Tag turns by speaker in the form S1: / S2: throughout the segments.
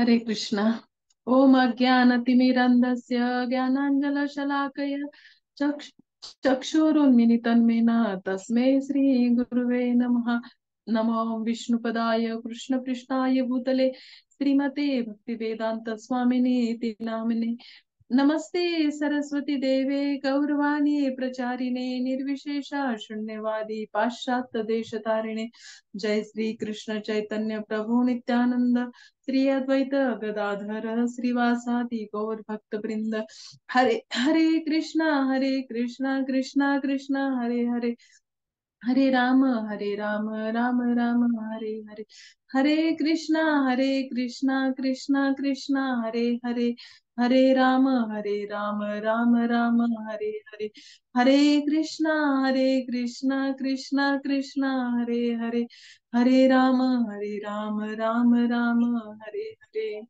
S1: हरे कृष्णा। ओम अज्ञानतिमिरन्धस्य ज्ञानाञ्जनशलाकया चक्ष चक्षुरुन्मिलितं येन तस्मै श्रीगुरुवे नमः। नमो विष्णुपदाय कृष्णपृष्ठाय भूतले श्रीमते भक्तिवेदांत स्वामिने इति नामिने। नमस्ते सरस्वती देवे गौरवाणी प्रचारिणे निर्विशेषा शून्यवादी पाश्चात्य देशतारिणे। जय श्री कृष्ण चैतन्य प्रभु नित्यानंद श्री अद्वैत गदाधर श्रीवासादि गौर भक्त वृंद। हरे हरे कृष्णा कृष्णा कृष्णा हरे हरे, हरे राम राम राम हरे हरे। हरे कृष्णा कृष्णा कृष्णा हरे हरे, हरे राम राम हरे हरे। हरे कृष्णा कृष्णा कृष्णा हरे हरे, हरे राम राम हरे हरे।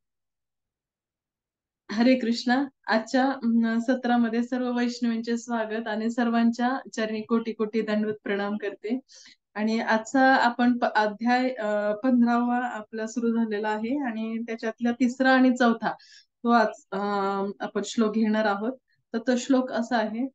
S1: हरे कृष्णा। आजच्या सत्रामध्ये सर्व वैष्णवींचे स्वागत आणि सर्वांच्या चरणी कोटी कोटी दंडवत प्रणाम करते। आणि आजचा आपण अध्याय 15वा आपला सुरू झालेला आहे आणि त्याच्यातला तिसरा आणि चौथा तो आज आपण श्लोक घेणार आहोत। तर तो श्लोक असा आहे,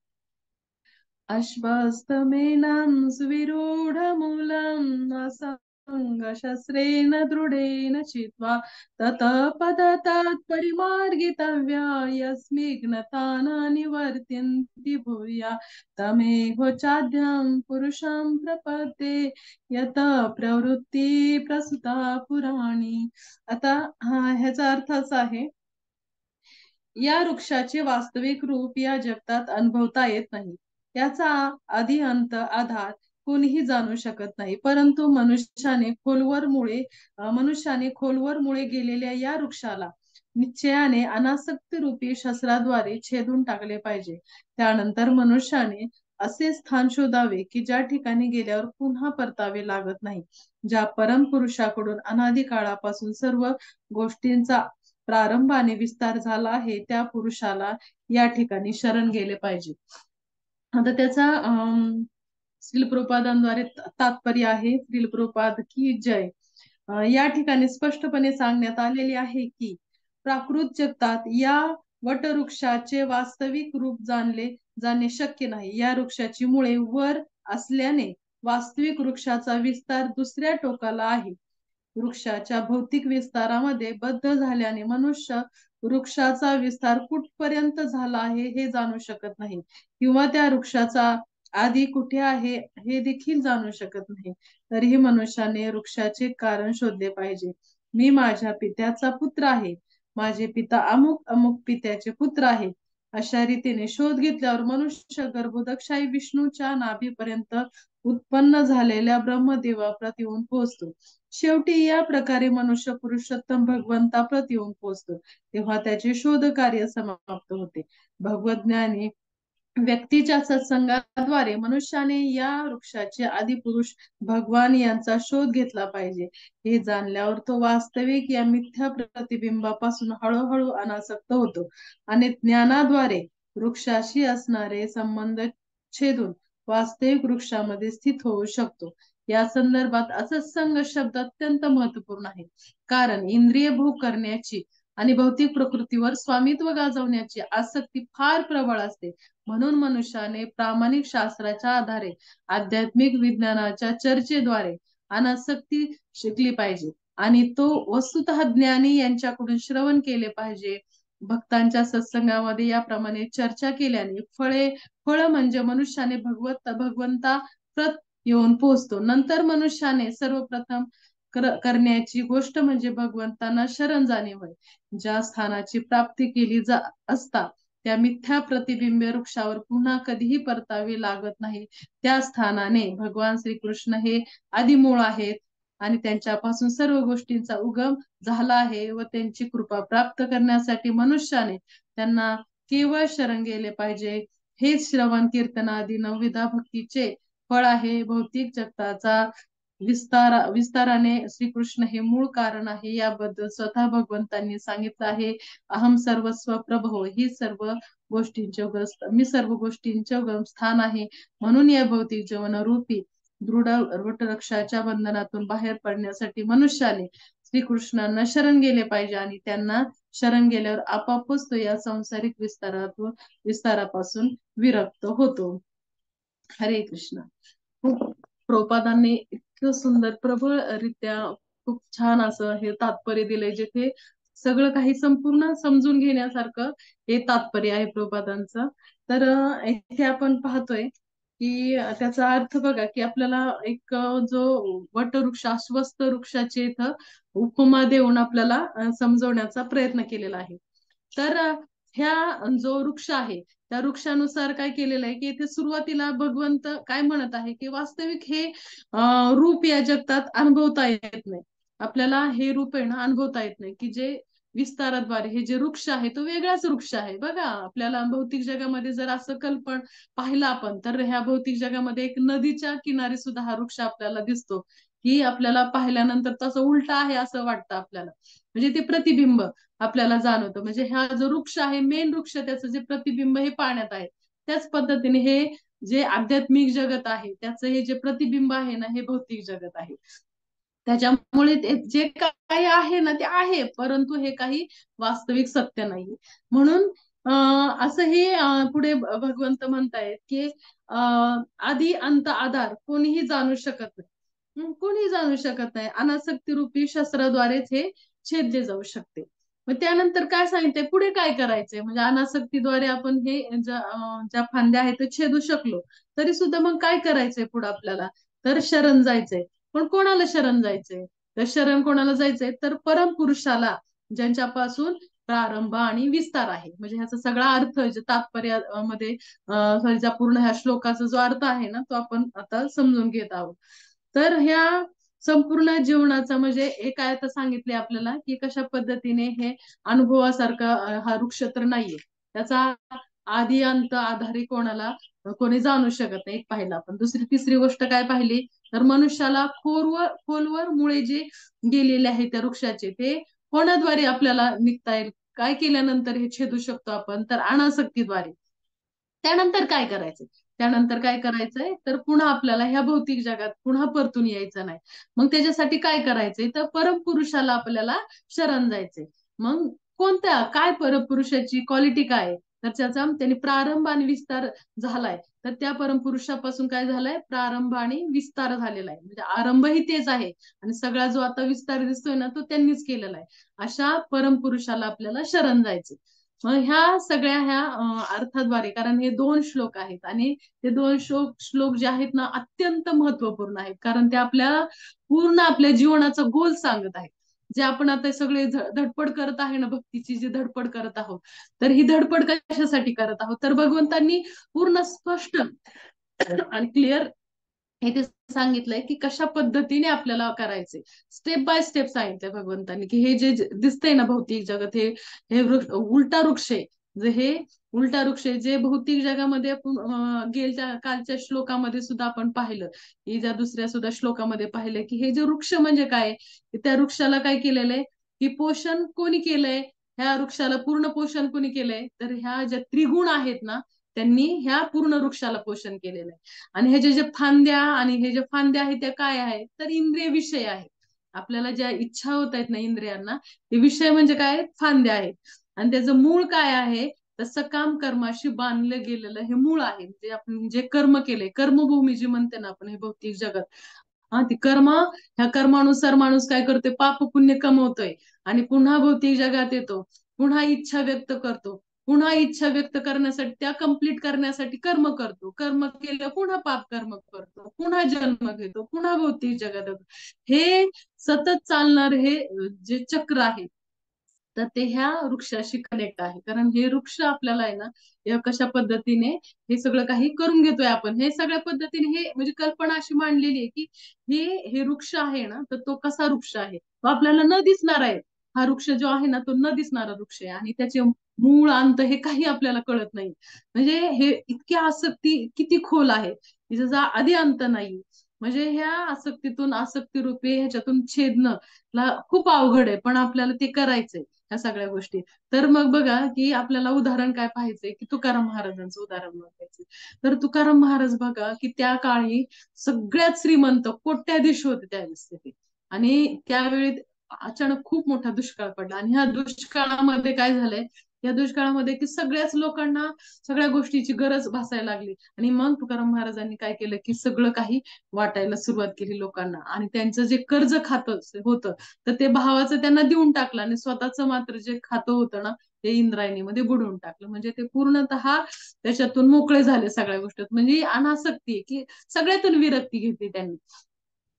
S1: अश्वत्थमेनं सुविरूढमूलम् असङ्गशस्त्रेण दृढेन चित्वा ततः पततात् परिमार्गितव्या यस्मिघ्नता न निवर्त्यन्ति भूया तमेव चाद्यं पुरुषं प्रपद्ये यत प्रवृत्ती प्रसुता पुराणी। आता ह्याचा अर्थ असा आहे, या वृक्षाचे वास्तविक रूप या जगतात अनुभवता येत नाही। याचा आधी अंत आधार कोणीही जाणू शकत नाही, परंतु मनुष्याने खोलवर मुळे गेलेल्या या वृक्षाला निश्चयाने अनासक्त रूपी शस्त्राद्वारे छेदून टाकले पाहिजे। त्यानंतर मनुष्याने असे स्थान शोधावे की ज्या ठिकाणी गेल्यावर पुन्हा परतावे लागत नाही। ज्या परमपुरुषाकडून अनादी काळापासून सर्व गोष्टींचा प्रारंभाने विस्तार झाला आहे त्या पुरुषाला या ठिकाणी शरण गेले पाहिजे। आता त्याचा श्रील प्रभुपादांद्वारे तात्पर्य आहे, श्रील प्रभुपाद की जय। या ठिकाणी स्पष्टपणे सांगण्यात आलेले आहे की प्राकृत जगतात या वटवृक्षाचे वास्तविक रूप जाणणे शक्य नाही। या वृक्षाची मुळे वर असल्याने वास्तविक वृक्षाचा विस्तार दुसऱ्या टोकाला आहे। वृक्षाच्या भौतिक विस्तारामध्ये बद्ध झाल्याने मनुष्य वृक्षाचा विस्तार कुठपर्यंत झाला आहे हे जाणू शकत नाही, किंवा त्या वृक्षाचा आधी कुठे आहे हे देखील जाणू शकत नाही। तरीही मनुष्याने वृक्षाचे कारण शोधले पाहिजे। मी माझ्या पित्याचा पुत्र आहे, माझे पिता अमुक अमुक पित्याचे पुत्र आहे, अशा रीतीने शोध घेतल्यावर मनुष्य गर्भोदकशाही विष्णूच्या नाभीपर्यंत उत्पन्न झालेल्या ब्रह्मदेवाप्रत येऊन पोहोचतो। शेवटी या प्रकारे मनुष्य पुरुषोत्तम भगवंताप्रत येऊन पोहोचतो, तेव्हा त्याचे शोध कार्य समाप्त होते। भगवज्ञानी व्यक्तीच्या सत्संगाद्वारे मनुष्याने या वृक्षाचे आदिपुरुष भगवान यांचा शोध घेतला पाहिजे। हे जाणल्यावर तो वास्तविक या मिथ्या प्रतिबिंबापासून हळूहळू अनासक्त होतो आणि ज्ञानाद्वारे वृक्षाशी असणारे संबंध छेदून वास्तविक वृक्षामध्ये स्थित होऊ शकतो। या संदर्भात असत्संग शब्द अत्यंत महत्वपूर्ण आहे, कारण इंद्रिय भोग करण्याची आणि भौतिक प्रकृतीवर स्वामित्व गाजवण्याची आसक्ती फार प्रबळ असते। म्हणून मनुष्याने प्रामाणिक शास्त्राच्या आधारे आध्यात्मिक विज्ञानाच्या चर्चेद्वारे अनासक्ती शिकली पाहिजे आणि तो वस्तुतः ज्ञानी यांच्याकडून श्रवण केले पाहिजे। भक्तांच्या सत्संगामध्ये याप्रमाणे चर्चा केल्याने फळ म्हणजे मनुष्याने भगवंता प्रत येऊन पोहोचतो। नंतर मनुष्याने सर्वप्रथम करण्याची गोष्ट म्हणजे भगवंतांना शरण जाणे होय। ज्या स्थानाची प्राप्ती केली असता त्या मिथ्या प्रतिबिंब वृक्षावर पुन्हा कधीही परतावे लागत नाही। त्या स्थानाने भगवान श्रीकृष्ण हे आदिमूळ आहेत आणि त्यांच्यापासून सर्व गोष्टींचा उगम झाला आहे व त्यांची कृपा प्राप्त करण्यासाठी मनुष्याने त्यांना केवळ शरण गेले पाहिजे। हे श्रवण कीर्तन आदी नवविधा भक्तीचे फळ आहे। भौतिक जगताचा विस्ताराने श्रीकृष्ण हे मूळ कारण आहे, याबद्दल स्वतः भगवंतांनी सांगितलं आहे। अहम सर्वस्व प्रभो, ही सर्व मी सर्व गोष्टींचे उगम स्थान आहे। म्हणून या भौतिक जीवन रूपी दृढ वटवृक्षाच्या बंधनातून बाहेर पडण्यासाठी मनुष्याने श्रीकृष्णांना शरण गेले पाहिजे आणि त्यांना शरण गेल्यावर आपापच तो या सांसारिक विस्तारापासून विरक्त होतो. हरे कृष्ण. खूप प्रभुपादांनी इतकं सुंदर प्रबळरित्या खूप छान असं हे तात्पर्य दिलंय, जिथे सगळं काही संपूर्ण समजून घेण्यासारखं हे तात्पर्य आहे प्रभुपादांचं. तर इथे आपण पाहतोय की त्याचा अर्थ बघा की आपल्याला एक जो वटवृक्ष अश्वत्थ वृक्षाची इथं उपमा देऊन आपल्याला समजवण्याचा प्रयत्न केलेला आहे. तर ह्या जो वृक्ष आहे त्या वृक्षानुसार काय केलेलं आहे की इथे सुरुवातीला भगवंत काय म्हणत आहे की वास्तविक हे रूप या जगतात अनुभवता येत नाही. आपल्याला हे रूप आहे ना अनुभवता येत नाही, की जे विस्ताराद्वारे हे जे वृक्ष आहे तो वेगळाच वृक्ष आहे. बघा आपल्याला भौतिक जगामध्ये जर असं पाहिलं आपण तर ह्या भौतिक जगामध्ये एक नदीच्या किनारी सुद्धा हा वृक्ष आपल्याला दिसतो, की आपल्याला पाहिल्यानंतर तसं उलट आहे असं वाटतं आपल्याला. म्हणजे ते प्रतिबिंब आपल्याला जाणवतं. म्हणजे हा जो वृक्ष आहे मेन वृक्ष त्याचं जे प्रतिबिंब हे पाण्यात आहे. त्याच पद्धतीने हे जे आध्यात्मिक जगत आहे त्याचं हे जे प्रतिबिंब आहे ना हे भौतिक जगत आहे. त्याच्यामुळे जे काही आहे ना ते आहे, परंतु हे काही वास्तविक सत्य नाहीये. म्हणून असं हे पुढे भगवंत म्हणतायत की आधी अंत आधार कोणीही जाणू शकत नाही. कोणीही जाणू शकत नाही. अनासक्ती रूपी शस्त्राद्वारेच हे छेदले जाऊ शकते. मग त्यानंतर काय सांगितलंय पुढे काय करायचंय, म्हणजे अनासक्तीद्वारे आपण हे ज्या फांद्या आहेत ते छेदू शकलो, तरी सुद्धा मग काय करायचंय पुढे आपल्याला, तर शरण जायचंय. पण कोणाला शरण जायचंय, तर शरण कोणाला जायचंय तर परमपुरुषाला, ज्यांच्यापासून प्रारंभ आणि विस्तार आहे. म्हणजे ह्याचा सगळा अर्थ जे तात्पर्यामध्ये ज्या पूर्ण ह्या श्लोकाचा जो अर्थ आहे ना तो आपण आता समजून घेत आहोत. तर ह्या संपूर्ण जीवनाचा म्हणजे एक आयत सांगितले आपल्याला की कशा पद्धतीने हे अनुभवासारखा हा वृक्ष तर नाहीये. त्याचा आधी अंत आधारी कोणी जाणू शकत नाही, एक पाहिलं आपण. दुसरी तिसरी गोष्ट काय पाहिली, तर मनुष्याला खोलवर मुळे जे गेलेले आहे त्या वृक्षाचे ते कोणाद्वारे आपल्याला निघता येईल, काय केल्यानंतर हे छेदू शकतो आपण, तर अनासक्तीद्वारे. त्यानंतर काय करायचंय, त्यानंतर काय करायचंय तर पुन्हा आपल्याला ह्या भौतिक जगात पुन्हा परतून यायचं नाही. मग त्याच्यासाठी काय करायचंय तर परमपुरुषाला आपल्याला शरण जायचंय. मग कोणत्या काय परमपुरुषाची क्वालिटी काय आहे? तर त्याचा त्यांनी प्रारंभ आणि विस्तार झालाय. तर त्या परमपुरुषापासून काय झालंय, प्रारंभ आणि विस्तार झालेला आहे. म्हणजे आरंभही तेच आहे आणि सगळा जो आता विस्तार दिसतोय ना तो त्यांनीच केलेला आहे. अशा परमपुरुषाला आपल्याला शरण जायचे. मग ह्या सगळ्या ह्या अर्थाद्वारे, कारण हे 2 श्लोक आहेत आणि ते 2 श्लोक जे आहेत ना अत्यंत महत्वपूर्ण आहेत, कारण ते आपल्याला पूर्ण आपल्या जीवनाचा गोल सांगत आहेत. जे आपण आता सगळे धडपड करत आहे ना, भक्तीची जी धडपड करत आहोत, तर ही धडपड कशासाठी करत आहोत, तर भगवंतांनी पूर्ण स्पष्ट आणि क्लिअर इथे सांगितलंय की कशा पद्धतीने आपल्याला करायचे. स्टेप बाय स्टेप सांगितलंय भगवंतांनी की हे जे दिसतंय ना भौतिक जगत, हे हे उलटा वृक्ष आहे. जे हे उलटा वृक्ष आहे, जे भौतिक जगामध्ये आपण गेल्या कालच्या श्लोकामध्ये सुद्धा आपण पाहिलं, की ज्या दुसऱ्या सुद्धा श्लोकामध्ये पाहिलं की हे जे वृक्ष म्हणजे काय, त्या वृक्षाला काय केलेलं आहे की पोषण कोणी केलंय, ह्या वृक्षाला पूर्ण पोषण कोणी केलंय, तर ह्या ज्या त्रिगुण आहेत ना त्यांनी ह्या पूर्ण वृक्षाला पोषण केलेलं आहे. आणि हे जे फांद्या आणि हे जे फांद्या आहेत त्या काय आहेत, तर इंद्रिय विषय आहेत. आपल्याला ज्या इच्छा होत आहेत ना इंद्रियांना, ते विषय म्हणजे काय, फांद्या आहेत. आणि त्याचं मूळ काय आहे, तर सकाम कर्माशी बांधलं गेलेलं हे मूळ आहे. म्हणजे आपण जे कर्म केले, कर्मभूमी जी म्हणते ना आपण हे भौतिक जगत, हा ती ह्या कर्मानुसार माणूस काय करतोय, पाप पुण्य कमवतोय आणि पुन्हा भौतिक जगात येतो. पुन्हा इच्छा व्यक्त करतो. पुन्हा इच्छा व्यक्त करण्यासाठी, त्या कंप्लीट करण्यासाठी कर्म करतो. कर्म केलं पुन्हा पाप कर्म करतो, पुन्हा जन्म घेतो, पुन्हा भौतिक जगात येतो. हे सतत चालणार हे जे चक्र आहे, तर ते ह्या वृक्षाशी कनेक्ट आहे. कारण हे वृक्ष आपल्याला आहे ना, हे कशा पद्धतीने हे सगळं काही करून घेतोय आपण, हे सगळ्या पद्धतीने हे म्हणजे कल्पना अशी मांडलेली आहे की हे हे वृक्ष आहे ना, तर तो कसा वृक्ष आहे, तो आपल्याला न दिसणार आहे. हा वृक्ष जो आहे ना तो न दिसणारा वृक्ष आहे आणि त्याचे मूळ अंत हे काही आपल्याला कळत नाही. म्हणजे हे इतकी आसक्ती किती खोल आहे की ज्याचा आधी अंत नाही. म्हणजे ह्या आसक्तीतून आसक्ती रूपी ह्याच्यातून छेदणं खूप अवघड आहे, पण आपल्याला ते करायचंय ह्या सगळ्या गोष्टी. तर मग बघा की आपल्याला उदाहरण काय पाहायचंय, की तुकाराम महाराजांचं उदाहरण बघायचं. तर तुकाराम महाराज बघा की त्या काळी सगळ्यात श्रीमंत कोट्याधीश होते त्यावेळेस ते. आणि त्यावेळी अचानक खूप मोठा दुष्काळ पडला. आणि ह्या दुष्काळामध्ये काय झालंय, या दुष्काळामध्ये की सगळ्याच लोकांना सगळ्या गोष्टीची गरज भासायला लागली. आणि मग तुकाराम महाराजांनी काय केलं की सगळं काही वाटायला सुरुवात केली लोकांना. आणि त्यांचं जे कर्ज खातं होतं तर ते भावाचं त्यांना देऊन टाकलं, आणि स्वतःचं मात्र जे खातं होतं ना ते इंद्रायणीमध्ये बुडवून टाकलं. म्हणजे ते पूर्णतः त्याच्यातून मोकळे झाले सगळ्या गोष्टीत. म्हणजे ही अनासक्ती आहे की सगळ्यातून विरक्ती घेतली त्यांनी.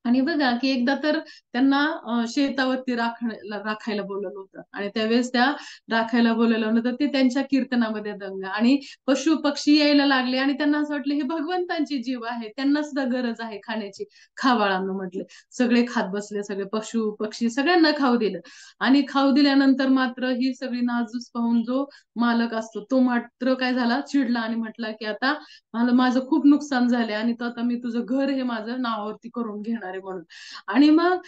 S1: आणि बघा की एकदा तर त्यांना शेतावरती राखायला बोलवलं होतं. आणि त्यावेळेस त्या राखायला बोलवलं होतं तर ते त्यांच्या कीर्तनामध्ये दंग, आणि पशु पक्षी यायला लागले. आणि त्यांना असं वाटलं हे भगवंतांचे जीव आहे, त्यांना सुद्धा गरज आहे खाण्याची. खा बाळांनो म्हटले. सगळे खात बसले, सगळे पशु पक्षी सगळ्यांना खाऊ दिलं. आणि खाऊ दिल्यानंतर मात्र ही सगळी नाजूक पाहून जो मालक असतो तो मात्र काय झाला, चिडला आणि म्हटला की आता मला माझं खूप नुकसान झाले, आणि तो आता मी तुझं घर हे माझं नावावरती करून घेणार आहे म्हणून. आणि मग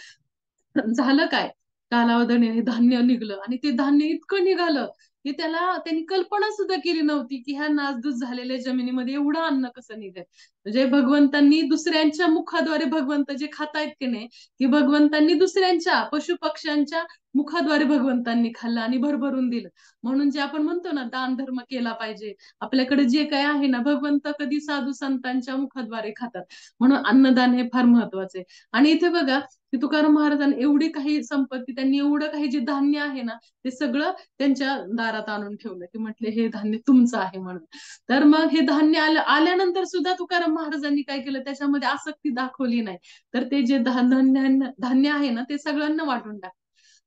S1: झालं काय, कालावधीने धान्य निघलं. आणि ते धान्य इतकं निघालं की त्यांनी कल्पना सुद्धा केली नव्हती की ह्या नासधूस झालेल्या जमिनीमध्ये एवढं अन्न कसं निघेल. म्हणजे भगवंतांनी दुसऱ्यांच्या मुखाद्वारे, भगवंत जे खातायत की नाही, की भगवंतांनी दुसऱ्यांच्या पशु पक्ष्यांच्या मुखाद्वारे भगवंतांनी खाल्लं आणि भरभरून दिलं. म्हणून जे आपण म्हणतो ना दान धर्म केला पाहिजे, आपल्याकडे जे काही आहे ना, भगवंत कधी साधू संतांच्या मुखाद्वारे खातात. म्हणून अन्नदान हे फार महत्वाचं आहे. आणि इथे बघा की तुकाराम महाराजांनी एवढी काही संपत्ती, त्यांनी एवढं काही जे धान्य आहे ना ते सगळं त्यांच्या दारात आणून ठेवलं, की म्हटले हे धान्य तुमचं आहे म्हणून. तर मग हे धान्य आल्यानंतर सुद्धा तुकाराम महाराजांनी काय केलं, त्याच्यामध्ये आसक्ती दाखवली नाही. तर ते जे धान्य आहे ना ते सगळ्यांना वाटून टाकलं.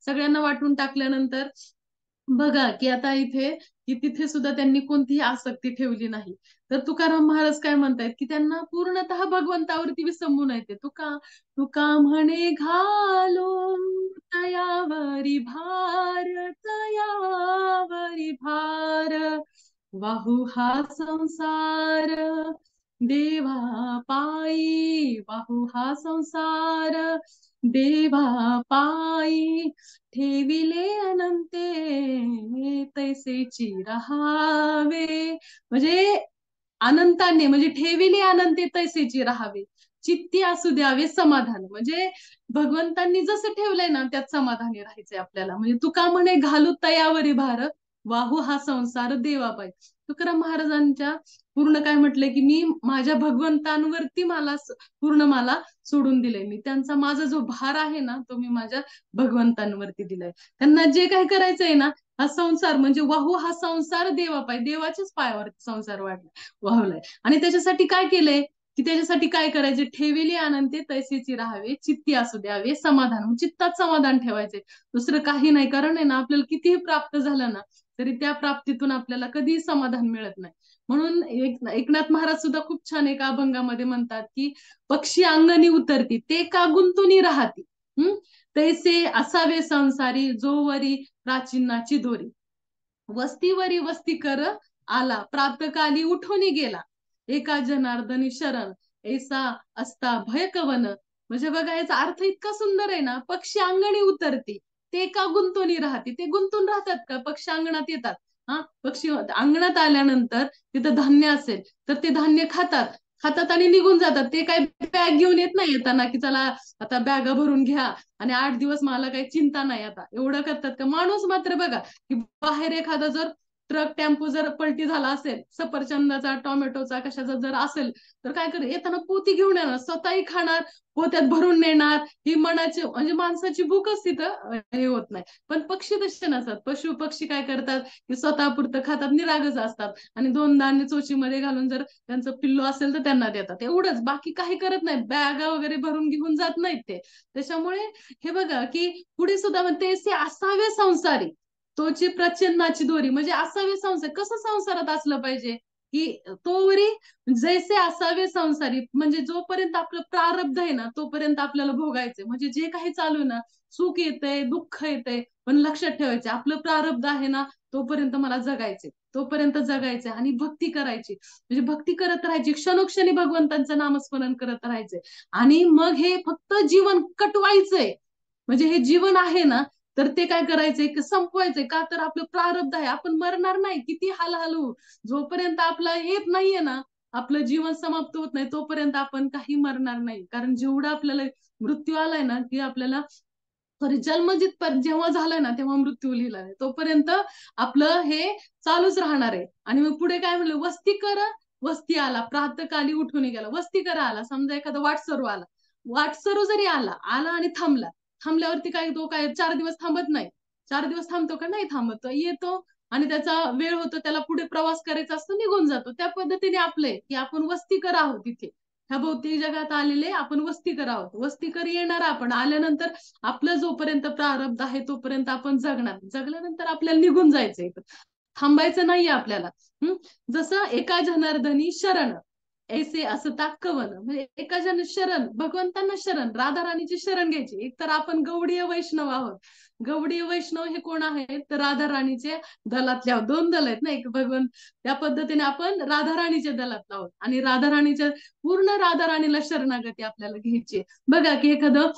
S1: सगळ्यांना वाटून टाकल्यानंतर बघा की आता इथे की तिथे सुद्धा त्यांनी कोणतीही आसक्ती ठेवली नाही. तर तुकाराम महाराज काय म्हणतायत की त्यांना पूर्णतः भगवंतावरती विसंबून येते. तुका तुका म्हणे घालो तयावरी भार, तयावरी भार, वाहू हा संसार देवा पायी, वाहू हा संसार देवा पायी, ठेविले अनंते तैसेची राहावे. म्हणजे अनंताने, म्हणजे ठेविले अनंते तैसेची राहावे, चित्ती असू द्यावे समाधान. म्हणजे भगवंतांनी जसं ठेवलंय ना त्यात समाधानी राहायचंय आपल्याला. म्हणजे तुका म्हणे घालू तयावरी भार, वाहू हा संसार देवापायी. तुकाराम महाराजांच्या पूर्ण काय म्हटलंय की मी माझ्या भगवंतांवरती पूर्ण मला सोडून दिलंय. मी त्यांचा माझा जो भार आहे ना तो मी माझ्या भगवंतांवरती दिलाय. त्यांना जे काही करायचंय ना, हा संसार म्हणजे वाहू हा संसार देवापायी, देवाच्याच पायावरती संसार वाहलाय. आणि त्याच्यासाठी काय केलंय की त्याच्यासाठी काय करायचे, ठेविले आनंदे तैसेची राहावे, चित्ती असू द्यावे समाधान. म्हणजे चित्तात समाधान ठेवायचे, दुसरं काही नाही. कारण आहे ना आपल्याला कितीही प्राप्त झालं ना तरी त्या प्राप्तीतून आपल्याला कधीही समाधान मिळत नाही. म्हणून एकनाथ महाराज सुद्धा खूप छान एका अभंगामध्ये म्हणतात की पक्षी अंगणी उतरती ते का गुंतुनी राहती, तैसे असावे संसारी जोवरी प्राचीनाची दोरी, वस्तीवरी वस्ती कर आला प्रातकाली उठून गेला, एका जनार्दनी शरण ऐसा असता भय कवन. म्हणजे बघा याचा अर्थ इतका सुंदर आहे ना, पक्षी अंगणी उतरते ते का गुंतून राहते. ते गुंतून राहतात का, पक्षी अंगणात येतात. हा, पक्षी अंगणात आल्यानंतर तिथं धान्य असेल तर ते धान्य खातात, खातात आणि निघून जातात. ते काही बॅग घेऊन येत नाही येताना की चला आता बॅगा भरून घ्या आणि 8 दिवस मला काही चिंता नाही आता, एवढं करतात का. माणूस मात्र बघा की बाहेर एखादा जर ट्रक टेम्पो जर पलटी झाला असेल, सफरचंदाचा टोमॅटोचा कशाचा जर असेल तर काय कर येताना पोती घेऊन येणार, स्वतःही खाणार, पोत्यात भरून नेणार. ही मनाची म्हणजे माणसाची भूकच तिथं हे होत नाही. पण पक्षी तसे नसतात. पशु पक्षी काय करतात की स्वतःपुरतं खातात, निरागस असतात, आणि दोन धान्य चोचीमध्ये घालून जर त्यांचं पिल्लू असेल तर त्यांना देतात, एवढंच. बाकी काही करत नाही, बॅगा वगैरे भरून घेऊन जात नाहीत ते. त्याच्यामुळे हे बघा की पुढे सुद्धा म्हणते असावे संसारी तोची प्रचिन्नाची दोरी. म्हणजे असावे संसार, कसं संसारात असलं पाहिजे की तोवरी जैसे असावे संसारी, म्हणजे जोपर्यंत आपलं प्रारब्ध आहे ना तोपर्यंत आपल्याला भोगायचंय. म्हणजे जे काही चालू ना, सुख येतंय दुःख येतंय, पण लक्षात ठेवायचे आपलं प्रारब्ध आहे ना तोपर्यंत मला जगायचे, तोपर्यंत जगायचे आणि भक्ती करायची. म्हणजे भक्ती करत राहायची, क्षणोक्षणी भगवंतांचं नामस्मरण करत राहायचंय. आणि मग हे फक्त जीवन कटवायचंय. म्हणजे हे जीवन आहे ना तर ते काय करायचंय की संपवायचंय. का तर आपलं प्रारब्ध आहे, आपण मरणार नाही किती हाल हालू, जोपर्यंत आपला येत नाहीये ना, आपलं जीवन समाप्त होत नाही तोपर्यंत आपण काही मरणार नाही. कारण जेवढा आपल्याला मृत्यू आलाय ना की आपल्याला सॉरी जन्मजित जेव्हा झालं ना तेव्हा मृत्यू लिहिला आहे तोपर्यंत आपलं हे चालूच राहणार आहे. आणि मग पुढे काय म्हणलं, वस्ती कर, वस्ती आला, प्रातःकाली उठून गेला. वस्ती करा आला, समजा एखादा वाटसरू आला, वाटसरू जरी आला आला आणि थांबला, थांबल्यावरती काय तो काय 4 दिवस थांबत नाही. 4 दिवस थांबतो का, नाही थांबत, तो येतो आणि त्याचा वेळ होतो, त्याला पुढे प्रवास करायचा असतो, निघून जातो. त्या पद्धतीने आपले की आपण वस्तीकर आहोत तिथे, ह्या भौतिक जगात आलेले आपण वस्तीकर आहोत. वस्तीकर येणार आपण, आल्यानंतर आपलं जोपर्यंत प्रारब्ध आहे तोपर्यंत आपण जगणार, जगल्यानंतर आपल्याला निघून जायचंय, थांबायचं नाहीये आपल्याला. हम्म. जसं एका जनार्दनी शरण ऐसे असता कवन, म्हणजे एका जन शरण, भगवंतांना शरण, राधा राणीची शरण घ्यायची. एक तर आपण गौडीय वैष्णव आहोत. गौडीय वैष्णव हे कोण आहेत, तर राधा राणीचे दलातले आहोत. 2 दल आहेत ना, एक भगवंत, त्या पद्धतीने आपण राधा राणीच्या दलात आहोत आणि राधा राणीच्या पूर्ण राधा राणीला शरणागती आपल्याला घ्यायची. बघा की एखादं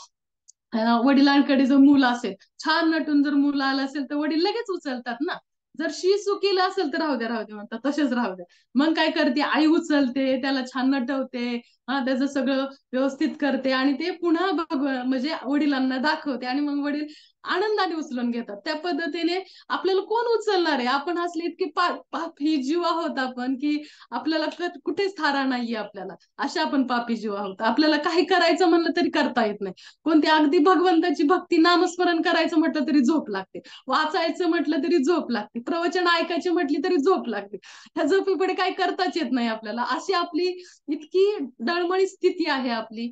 S1: वडिलांकडे जर मुलं असेल, छान नटून जर मुलं आलं असेल तर वडील लगेच उचलतात ना. जर शी चुकीला असेल तर राहू द्या राहू द्या म्हणतात, तसेच राहू द्या. मग काय करते, आई उचलते, त्याला छान नटवते, त्याचं सगळं व्यवस्थित करते आणि ते पुन्हा म्हणजे वडिलांना दाखवते आणि मग वडील आनंदाने उचलून घेतात. त्या पद्धतीने आपल्याला कोण उचलणार आहे, आपण असले इतके पापी जीव आहोत आपण की आपल्याला कुठेच थारा नाहीये आपल्याला. अशा आपण पापी जीव आहोत, आपल्याला काही करायचं म्हणलं तरी करता येत नाही. कोणती अगदी भगवंताची भक्ती नामस्मरण करायचं म्हटलं तरी झोप लागते, वाचायचं म्हटलं तरी झोप लागते, प्रवचन ऐकायची म्हटली तरी झोप लागते. ह्या झोपीपुढे काही करताच येत नाही आपल्याला. अशी आपली इतकी डळमळी स्थिती आहे आपली.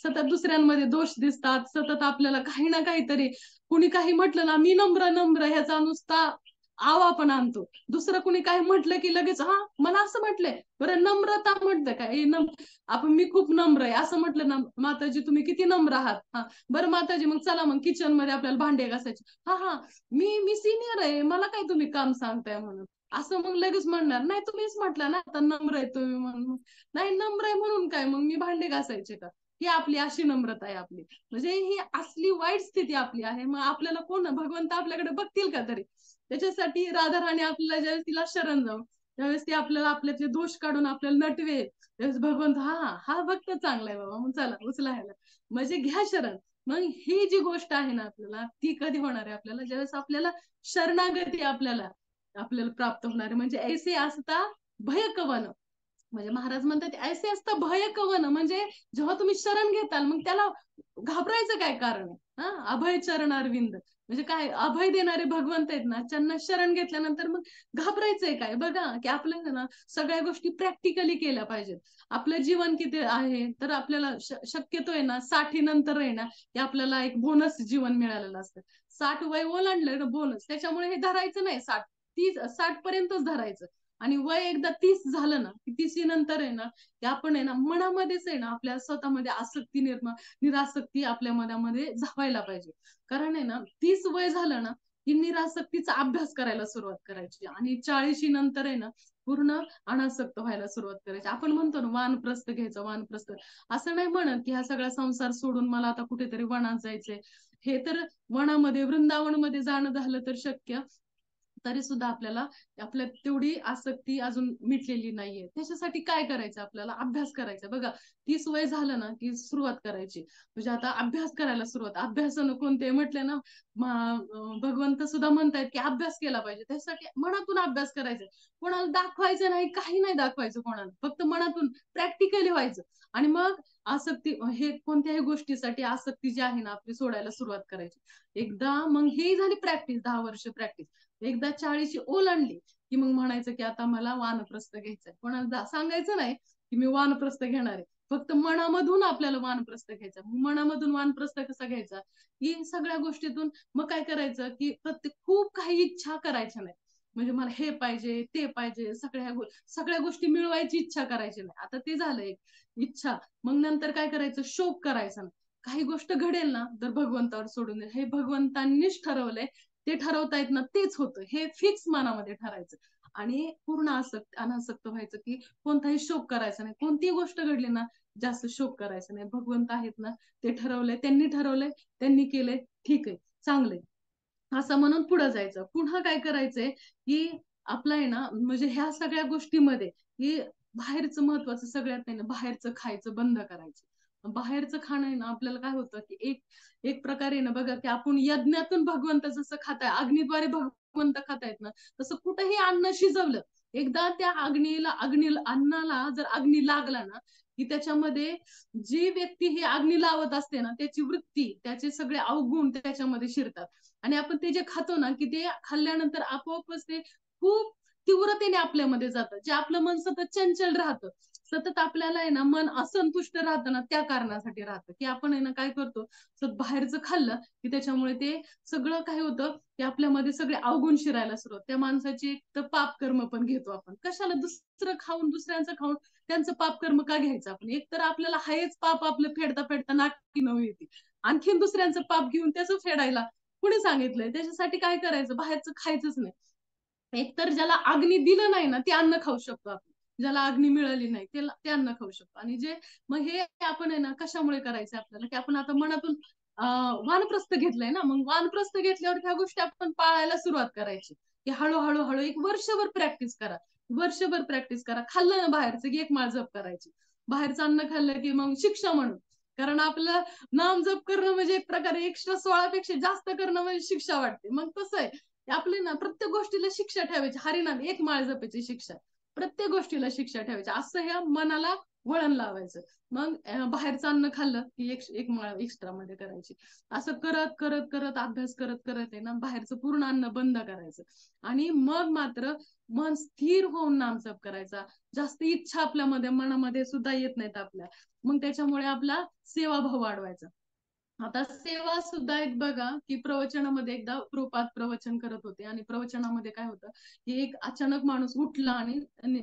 S1: सतत दुसऱ्यांमध्ये दोष दिसतात, सतत आपल्याला काही ना काहीतरी, कुणी काही म्हटलं ना, मी नम्र नम्र ह्याचा नुसता आव आपण आणतो. दुसरं कुणी काही म्हटलं की लगेच, हा मला असं म्हटलंय, बरं नम्रता म्हटलं काय, आपण मी खूप नम्र आहे असं म्हटलं ना, माताजी तुम्ही किती नम्र आहात, हा बरं माताजी मग चला मग किचन मध्ये आपल्याला भांडे घासायचे, हा हा मी सिनियर आहे, मला काय तुम्ही काम सांगताय म्हणून, असं मग लगेच म्हणणार, नाही तुम्हीच म्हटलं ना आता नम्र आहे तुम्ही म्हणून. नाही नम्र आहे म्हणून काय मग मी भांडे घासायचे का, ही आपली अशी नम्रता आहे आपली. म्हणजे ही असली वाईट स्थिती आपली आहे. मग आपल्याला कोण, भगवंत आपल्याकडे बघतील का तरी. त्याच्यासाठी राधा राणी आपल्याला ज्यावेळेस तिला शरण जाऊ, त्यावेळेस ती आपल्याला आपल्यातले दोष काढून आपल्याला नटवे, त्यावेळेस भगवंत हा हा भक्त चांगलाय बाबा, मग चला उचलायला, म्हणजे घ्या शरण. मग ही जी गोष्ट आहे ना आपल्याला, ती कधी होणार आहे आपल्याला, ज्यावेळेस आपल्याला शरणागती आपल्याला आपल्याला प्राप्त होणार आहे. म्हणजे ऐसे असता भय कवन, म्हणजे महाराज म्हणतात ऐसे असता भय कवन, म्हणजे जेव्हा तुम्ही शरण घेताल मग त्याला घाबरायचं काय कारण आहे. अभय चरण अरविंद, म्हणजे काय अभय देणारे भगवंत आहेत ना, त्यांना शरण घेतल्यानंतर मग घाबरायचंय काय. बघा की आपल्याला ना सगळ्या गोष्टी प्रॅक्टिकली केल्या पाहिजेत. आपलं जीवन किती आहे, तर आपल्याला शक्यतो आहे ना 60 नंतर आहे ना, की आपल्याला एक बोनस जीवन मिळालेलं असतं. 60 वय ओलांडलं ना बोनस, त्याच्यामुळे हे धरायचं नाही 60, 30-60 पर्यंतच धरायचं. आणि वय एकदा 30 झालं ना, की 30 नंतर आहे ना, की आपण आहे ना मनामध्येच आहे ना आपल्या स्वतःमध्ये आसक्ती निर्माण, निरासक्ती आपल्या मनामध्ये झावायला पाहिजे. कारण आहे ना 30 वय झालं ना, की निरासक्तीचा अभ्यास करायला सुरुवात करायची आणि 40 नंतर आहे ना पूर्ण अनासक्त व्हायला सुरुवात करायची. आपण म्हणतो ना वानप्रस्थ घ्यायचं, वानप्रस्थ. असं नाही म्हणत की हा सगळा संसार सोडून मला आता कुठेतरी वनात जायचंय. हे तर वनामध्ये वृंदावनमध्ये जाणं झालं तर शक्य, तरी सुद्धा आपल्याला आपल्यात तेवढी आसक्ती अजून मिटलेली नाहीये. त्याच्यासाठी काय करायचं, आपल्याला अभ्यास करायचा. बघा 30 वय झालं ना की सुरुवात करायची, म्हणजे आता अभ्यास करायला सुरुवात. अभ्यासानं कोणते म्हटले ना, भगवंत सुद्धा म्हणतायत की अभ्यास केला पाहिजे. त्यासाठी मनातून अभ्यास करायचा, कोणाला दाखवायचं नाही, काही नाही दाखवायचं कोणाला, फक्त मनातून प्रॅक्टिकली व्हायचं. आणि मग आसक्ती, हे कोणत्याही गोष्टीसाठी आसक्ती जी आहे ना आपली सोडायला सुरुवात करायची. एकदा मग ही झाली प्रॅक्टिस, 10 वर्ष प्रॅक्टिस. एकदा 40 ओलांडली की मग म्हणायचं की आता मला वानप्रस्थ घ्यायचंय. कोणाला सांगायचं नाही की मी वानप्रस्थ घेणार आहे, फक्त मनामधून आपल्याला वानप्रस्थ घ्यायचा. मनामधून वानप्रस्थ कसा घ्यायचा, की सगळ्या गोष्टीतून मग काय करायचं की प्रत्येक खूप काही इच्छा करायच्या नाही. म्हणजे मला हे पाहिजे ते पाहिजे, सगळ्या गोष्टी मिळवायची इच्छा करायची नाही. आता ते झालं एक इच्छा. मग नंतर काय करायचं, शोक करायचा नाही. काही गोष्ट घडेल ना तर भगवंतावर सोडून दे, हे भगवंतांनीच ठरवलंय, ते ठरवतायत ना तेच होतं, हे फिक्स मनामध्ये ठरायचं. आणि पूर्ण अनासक्त व्हायचं, की कोणताही शोक करायचा नाही. कोणतीही गोष्ट घडली ना जास्त शोक करायचा नाही. भगवंत आहेत ना, ते ठरवलंय, त्यांनी ठरवलंय, त्यांनी केलंय, ठीक आहे, चांगलंय, असं म्हणून पुढे जायचं. पुन्हा काय करायचंय, की आपलं आहे ना, म्हणजे ह्या सगळ्या गोष्टीमध्ये की बाहेरचं महत्वाचं सगळ्यात नाही ना, बाहेरचं खायचं बंद करायचं. बाहेरचं खाणं आहे ना, आपल्याला काय होतं की एक एक प्रकारे ना बघा, की आपण यज्ञातून भगवंत जसं खाताय, अग्नीद्वारे भगवंत खातायत ना, तसं कुठेही अन्न शिजवलं, एकदा त्या अग्नीला अन्नाला जर अग्नी लागला ना, की त्याच्यामध्ये जी व्यक्ती ही अग्नी लावत असते ना, त्याची वृत्ती, त्याचे सगळे अवगुण त्याच्यामध्ये शिरतात. आणि आपण ते जे खातो ना, की ते खाल्ल्यानंतर आपोआपच ते खूप तीव्रतेने आपल्यामध्ये जातं. जे आपलं मन सतत चंचल राहतं, सतत आपल्याला आहे ना मन असंतुष्ट राहतं ना, त्या कारणासाठी राहतं, की आपण आहे ना काय करतो, सतत बाहेरचं खाल्लं, की त्याच्यामुळे ते सगळं काय होतं, की आपल्यामध्ये सगळे अवगुण शिरायला सुरुवात. त्या माणसाची एक तर पाप कर्म पण घेतो आपण. कशाला दुसरं खाऊन, दुसऱ्यांचं खाऊन त्यांचं पाप कर्म का घ्यायचं आपण? एक तर आपल्याला हायच पाप आपलं फेडता फेडता नाकी नऊ येते. आणखीन दुसऱ्यांचं पाप घेऊन त्याचं फेडायला कुणी सांगितलंय? त्याच्यासाठी काय करायचं? बाहेरचं खायचंच नाही. एक तर ज्याला अग्नी दिलं नाही ना, ते अन्न खाऊ शकतो आपण. ज्याला अग्नी मिळाली नाही, त्याला ते अन्न खाऊ शकतो. आणि जे मग हे आपण आहे ना, कशामुळे करायचं आपल्याला, की आपण आता मनातून वानप्रस्थ घेतलंय ना, मग वानप्रस्थ घेतल्यावर ह्या गोष्टी आपण पाळायला सुरुवात करायची. की हळू-हळू, हळू एक वर्षभर प्रॅक्टिस करा. वर्षभर प्रॅक्टिस करा. खाल्लं ना बाहेरचं, की एक माळ जप करायची. बाहेरचं अन्न खाल्लं, की मग शिक्षा म्हणून. कारण आपलं नाम जप करणं म्हणजे एक प्रकारे एक्स्ट्रा 16 पेक्षा जास्त करणं म्हणजे शिक्षा वाटते. मग तसं आहे. ते आपली ना प्रत्येक गोष्टीला शिक्षा ठेवायची. हरिनाम एक माळ जपायची शिक्षा. प्रत्येक गोष्टीला शिक्षा ठेवायची. असं ह्या मनाला वळण लावायचं. मग बाहेरचं अन्न खाल्लं की एक एक माळ एक्स्ट्रा मध्ये करायची. असं करत करत करत अभ्यास करत करत आहे ना बाहेरचं पूर्ण अन्न बंद करायचं. आणि मग मात्र मन स्थिर होऊन नामजप करायचा. जास्त इच्छा आपल्यामध्ये मनामध्ये सुद्धा येत नाहीत आपल्या. मग त्याच्यामुळे आपला सेवाभाव वाढवायचा. आता सेवा सुद्धा एक बघा, की प्रवचनामध्ये एकदा प्रभुपाद प्रवचन करत होते आणि प्रवचनामध्ये काय होतं, की एक अचानक माणूस उठला आणि